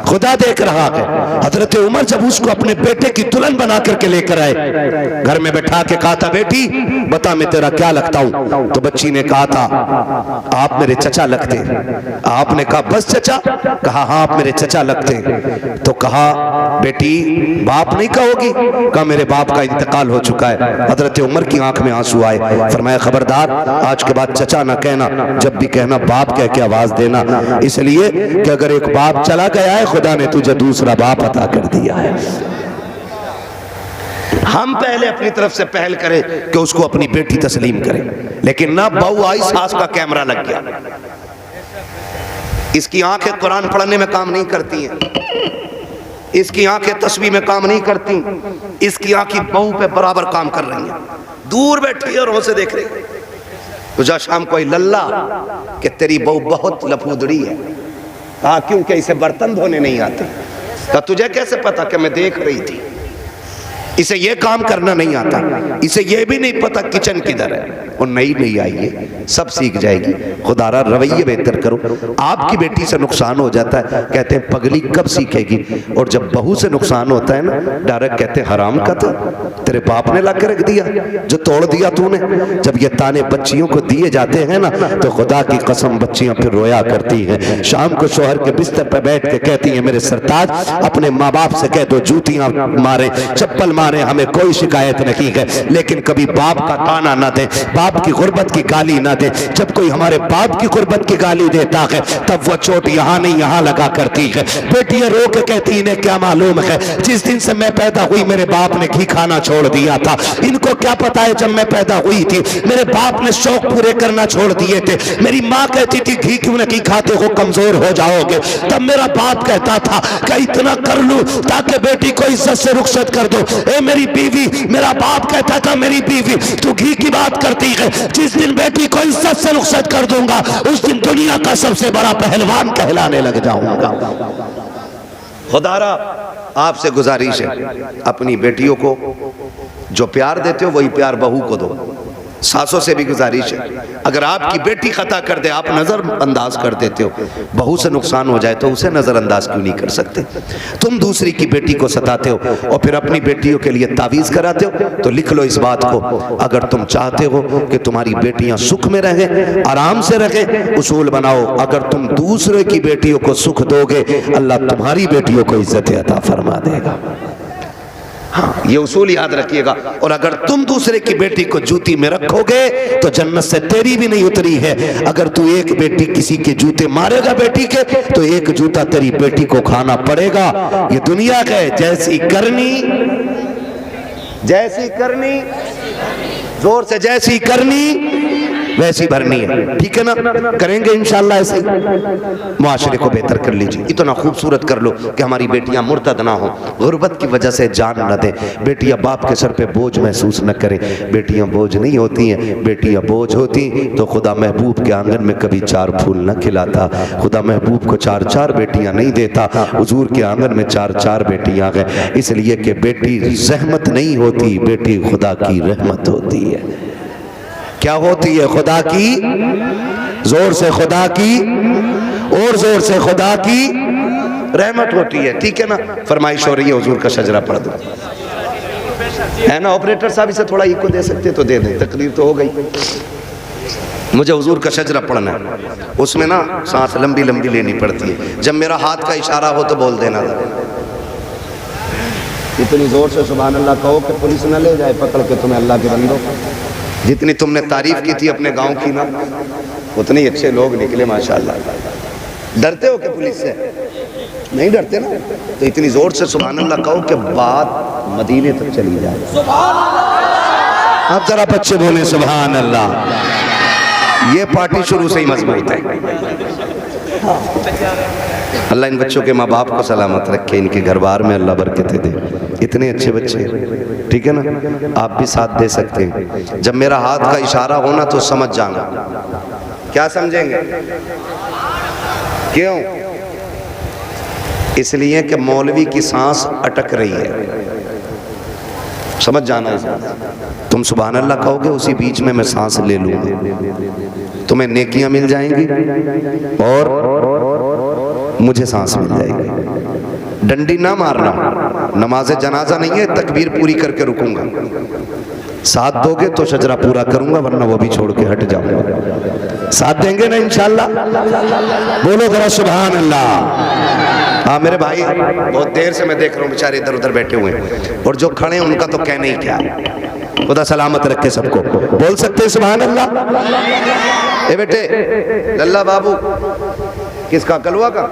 खुदा देख रहा है। हजरत उमर जब उसको अपने बेटे की दुल्हन बना करके लेकर आए, घर में बैठा के कहा था, बेटी बता मैं तेरा क्या लगता हूं? तो बच्ची ने कहा था, आप मेरे चचा लगते। आपने कहा बस चचा? कहा हाँ आप मेरे चचा लगते। तो कहा बेटी बाप नहीं कहोगी? कहा मेरे बाप का इंतकाल हो चुका है। हजरत उमर की आंख में आंसू आए, फरमाया खबरदार आज के बाद चचा ना कहना, जब भी कहना बाप कह के आवाज देना, इसलिए कि अगर एक बाप चला गया है, खुदा ने तुझे दूसरा बाप अता कर दिया है। हम पहले अपनी तरफ से पहल करें कि उसको अपनी बेटी तस्लीम करें, लेकिन ना बहू आई सास का कैमरा लग गया। इसकी आंखें कुरान पढ़ने में काम नहीं करती हैं, इसकी आंखें तस्बीह में काम नहीं करती, इसकी आंखें बहू पे बराबर काम कर रही हैं, दूर बैठी और से देख रही। तो जा शाम को लल्ला कि तेरी बहू बहुत लफूदड़ी है। कहा क्योंकि इसे बर्तन धोने नहीं आते। कहा तुझे कैसे पता कि मैं देख रही थी। इसे ये काम करना नहीं आता, इसे ये भी नहीं पता किचन किधर है। और नई नई आई है, सब सीख जाएगी। खुदारा रवैये बेहतर करो। आपकी बेटी से नुकसान हो जाता है, कहते हैं पगली कब सीखेगी। और जब बहू से नुकसान होता है ना, डायरेक्ट कहते हैं हराम का था, तेरे बाप ने ला के रख दिया जो तोड़ दिया तूने। जब ये ताने बच्चियों को दिए जाते हैं ना, तो खुदा की कसम बच्चियां फिर रोया करती हैं। शाम को शोहर के बिस्तर पर बैठ के कहती हैं मेरे सरताज अपने माँ बाप से कह दो जूतियां मारे, चप्पल मारे, हमें कोई शिकायत नहीं है, लेकिन कभी बाप का ताना ना दे, बाप की गुर्बत की गाली ना दे। जब कोई हमारे बाप की गुर्बत की गाली देता है तब वो चोट यहाँ नहीं यहाँ लगा करती है। बेटियां रो के कहती इन्हें क्या मालूम है, जिस दिन से मैं पैदा हुई मेरे बाप ने घी खाना छोड़ दिया था। इनको क्या पता है जब मैं पैदा हुई थी मेरे बाप ने शौक पूरे करना छोड़ दिए थे। मेरी माँ कहती थी घी क्यों नहीं खाते हो, कमजोर हो जाओगे। तब मेरा बाप कहता था कि इतना कर लूं ताकि बेटी को इज्जत से रुखसत कर दो। ए मेरी बीवी, मेरा बाप कहता था मेरी बीवी तू घी की बात करती है, जिस दिन बेटी को इज्जत से रुखसत कर दूंगा उस दिन दुनिया का सबसे बड़ा पहलवान कहलाने लग जाऊंगा। खुदारा आपसे गुजारिश है अपनी बेटियों को जो प्यार देते हो वही प्यार बहू को दो। सासों से भी गुजारिश है, अगर आपकी बेटी खता कर दे आप नजरअंदाज कर देते हो, बहू से नुकसान हो जाए तो उसे नजरअंदाज क्यों नहीं कर सकते। तुम दूसरी की बेटी को सताते हो और फिर अपनी बेटियों के लिए तावीज कराते हो, तो लिख लो इस बात को, अगर तुम चाहते हो कि तुम्हारी बेटियां सुख में रहें, आराम से रहें, उसूल बनाओ, अगर तुम दूसरे की बेटियों को सुख दोगे अल्लाह तुम्हारी बेटियों को इज्जत अता फरमा देगा। हाँ, ये उसूल याद रखिएगा। और अगर तुम दूसरे की बेटी को जूती में रखोगे तो जन्नत से तेरी भी नहीं उतरी है। अगर तू एक बेटी किसी के जूते मारेगा बेटी के तो एक जूता तेरी बेटी को खाना पड़ेगा। ये दुनिया है, जैसी करनी जोर से जैसी करनी वैसी भरनी है, ठीक है ना। करेंगे इंशाअल्लाह ऐसे ही मुआशरे को बेहतर कर लीजिए। इतना खूबसूरत कर लो कि हमारी बेटियां मुर्तद ना हो, गुर्बत की वजह से जान न दे, बेटियां बाप के सर पे बोझ महसूस न करें। बेटियां बोझ नहीं होती हैं, बेटियां बोझ होती तो खुदा महबूब के आंगन में कभी 4 फूल न खिलाता, खुदा महबूब को 4-4 बेटियां नहीं देता, हुजूर के आंगन में 4-4 बेटियां हैं। इसलिए कि बेटी रहमत नहीं होती, बेटी खुदा की रहमत होती है। क्या होती है? खुदा की, जोर से खुदा की और जोर से खुदा की रहमत होती है, ठीक है ना। फरमाइश हो रही है हुजूर का शजरा पढ़ दो, है ना। ऑपरेटर साहब इसे थोड़ा इको दे सकते तो दे दें, तकलीफ तो हो गई। मुझे हुजूर का शजरा पढ़ना है, उसमें ना सांस लंबी लंबी लेनी पड़ती है। जब मेरा हाथ का इशारा हो तो बोल देना, इतनी जोर से सुभान अल्लाह कहो कि पुलिस न ले जाए पकड़ के तुम्हें। अल्लाह के बंदो, जितनी तुमने तारीफ की थी अपने गांव की ना, उतने ही अच्छे लोग निकले माशाअल्लाह। डरते हो कि पुलिस से? नहीं डरते ना, तो इतनी जोर से सुभान अल्लाह कहो कि बात मदीने तक चली जाए। अब जरा बच्चे बोले सुभान अल्लाह। ये पार्टी शुरू से ही मजबूत है। अल्लाह इन बच्चों के माँ बाप को सलामत रखे, इनके घर बार में अल्लाह बरकतें दे। इतने अच्छे बच्चे, ठीक है ना। आप भी साथ दे सकते हैं। जब मेरा हाथ का इशारा होना तो समझ जाना। क्या समझेंगे? क्यों? इसलिए कि मौलवी की सांस अटक रही है, समझ जाना है। तुम सुभान अल्लाह कहोगे, उसी बीच में मैं सांस ले लूंगा, तुम्हें नेकियां मिल जाएंगी और मुझे सांस मिल जाएगी। डंडी ना मारना, नमाज जनाजा नहीं है, तकबीर पूरी करके रुकूंगा। साथ दोगे तो शजरा पूरा करूंगा, वरना वो भी छोड़ के हट जाऊंगा। साथ देंगे ना इंशाअल्लाह? बोलो जरा सुभान अल्लाह। हाँ मेरे भाई, बहुत देर से मैं देख रहा हूँ बेचारे इधर उधर बैठे हुए हैं, और जो खड़े हैं उनका तो कहना ही क्या। खुदा सलामत रखे सबको। बोल सकते हैं सुभान अल्लाह? ए बेटे, लल्ला बाबू किसका? कलवा का।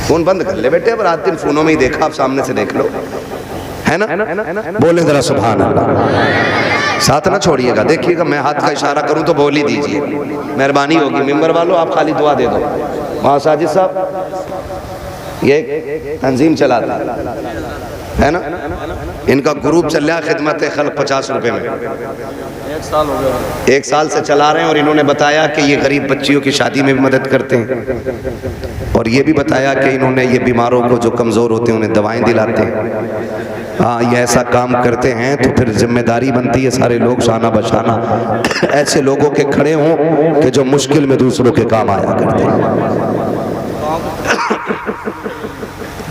फोन बंद कर ले बेटे, अब रात दिन फोनों में ही देखा, आप सामने से देख लो, है ना? बोले जरा सुभान अल्लाह। साथ ना छोड़िएगा, देखिएगा मैं हाथ का इशारा करूं तो बोल ही दीजिए, मेहरबानी होगी। मेंबर वालों आप खाली दुआ दे दो। वहाँ साजिद साहब ये तंजीम चलाता है ना, इनका ग्रुप चल रहा है खिदमत खल्क 50 रुपए में, 1 साल से चला रहे हैं। और इन्होंने बताया कि ये गरीब बच्चियों की शादी में भी मदद करते हैं, और ये भी बताया कि इन्होंने ये बीमारों को जो कमज़ोर होते हैं उन्हें दवाएं दिलाते हैं। हाँ, ये ऐसा काम करते हैं तो फिर जिम्मेदारी बनती है सारे लोग शाना बशाना ऐसे लोगों के खड़े हों कि जो मुश्किल में दूसरों के काम आया करते हैं।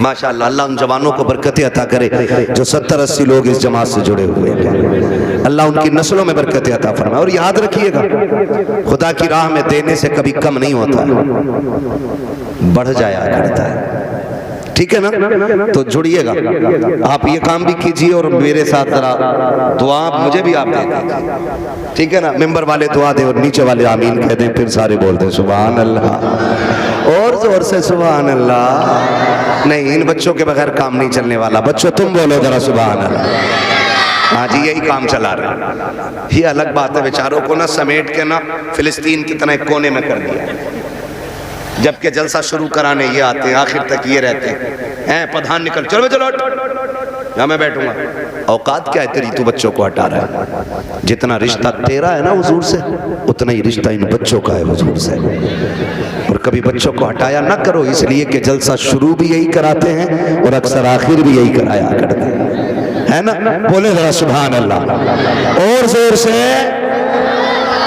माशाअल्लाह, अल्लाह उन जवानों को बरकतें अता करे जो 70-80 लोग इस जमात से जुड़े हुए हैं। अल्लाह उनकी नस्लों में बरकतें अता फरमाए। और याद रखिएगा, खुदा की राह में देने से कभी कम नहीं होता, बढ़ जाया करता है। ठीक है ना? तो जुड़िएगा, आप ये काम भी कीजिए और मेरे साथ जरा दुआ मुझे भी आप दे दीजिए। ठीक है ना? मेंबर वाले दुआ दे और नीचे वाले आमीन कह दें, फिर सारे बोल दें सुभान अल्लाह, और जोर से सुभान अल्लाह। नहीं, इन बच्चों के बगैर काम नहीं चलने वाला। बच्चों तुम बोलो जरा सुभान अल्लाह। हाँ जी, यही काम चला रहा। ये अलग बात है, बेचारों को ना समेट के ना फिलिस्तीन की तरह कोने में कर दिया, जबकि जलसा शुरू कराने ये आते हैं, आखिर तक ये रहते हैं। प्रधान निकल, चलो चलो या मैं बैठूंगा। औकात क्या है तेरी, तू बच्चों को हटा रहा है। जितना रिश्ता तेरा है ना हुजूर से, उतना ही रिश्ता इन बच्चों का है हुजूर से। और कभी बच्चों को हटाया ना करो, इसलिए कि जलसा शुरू भी यही कराते हैं और अक्सर आखिर भी यही कराया करते हैं, है ना? बोले जरा सुभान अल्लाह और जोर से।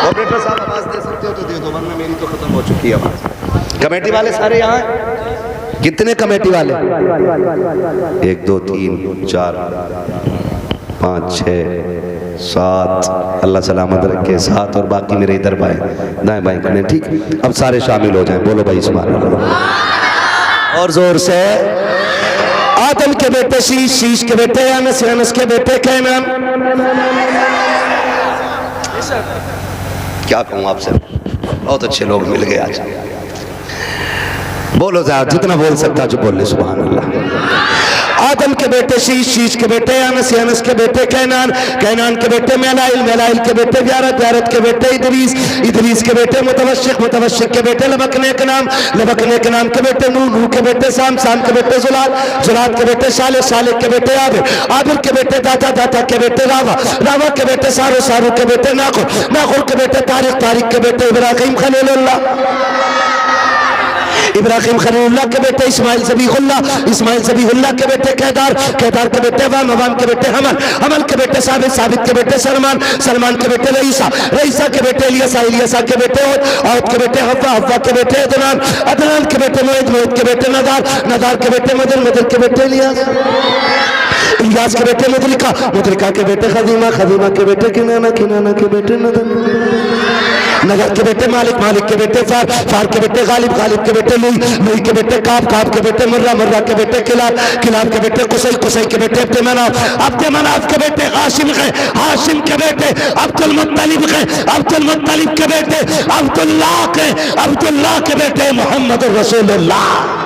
ऑपरेटर साहब आवाज दे सकते हो तो दे दो, वरना मेरी तो खत्म हो चुकी है आवाज। कमेटी वाले सारे यहाँ हैं? कितने कमेटी वाले? 1 2 3 4 5 6 7, अल्लाह सलामत रखे, 7 और बाकी मेरे इधर बाएं दाएं बाएं खड़े। ठीक, अब सारे शामिल हो जाएं। बोलो भाई सुभान अल्लाह और जोर से। आदम के बेटे शीश, शीश के बेटे अनस, अनस के बेटे कैनान। क्या कहूँ आपसे, बहुत अच्छे लोग मिल गए आज। बोलो ज़रा, जितना बोल सकता जो बोल ले सुभान अल्लाह। आदम के बेटे शीश, शीश के बेटे अनस, अनस के बेटे कैनान, कैनान के बेटे मेलाइल, मेलाइल के बेटे ग्यारत, ग्यारत के बेटे इदरीस, इदरीस के बेटे मुतवश्शिक, मुतवश्शिक के बेटे लबकने के नाम, लबकने के नाम के बेटे नूह, नूह के बेटे साम, साम के बेटे जुलाल, जुलाल के बेटे साले, साले के बेटे आबिर, आबिर के बेटे दाता, दाता के बेटे रावा, रावा के बेटे सारो, सारो के बेटे नाखुर, नाखुर के बेटे तारिक, तारिक के बेटे इब्राहिम खलीलुल्लाह, इब्राहिम खलीलुल्लाह के बेटे इस्माइल ज़बीहुल्लाह, इस्माइल ज़बीहुल्लाह के बेटे केदार, केदार के बेटे वाम, वाम के बेटे हमल, हमल के बेटे साबित, साबित के बेटे सलमान, सलमान के बेटे रईसा, रईसा के बेटे इलियासा, इलियासा के बेटे औद के बेटे हव्वा, हव्वा के बेटे अदनान, अदनान के बेटे मोइद, मोइद के बेटे नदार, नदार के बेटे मदर, मदर के बेटे इलियास, इलियास के बेटे मुदरिका, मुदरिका के बेटे खदीमा, खदीमा के बेटे किनाना, किनाना के बेटे नदर, नगर के बेटे मालिक, मालिक के बेटे फार, फार के बेटे गालिब, गालिब के बेटे लुई, लुई के बेटे काब, काब के बेटे मुर्रा, मुर्रा के बेटे किलाब, किलाब के बेटे कुसै, कुसै के बेटे अब्द मनाफ, अब्द मनाफ के बेटे हाशिम है, हाशिम के बेटे अब्दुल मुत्तलिब है, अब्दुल मुत्तलिब के बेटे अब्दुल्लाह के, अब्दुल्लाह के बेटे मोहम्मद रसूलुल्लाह।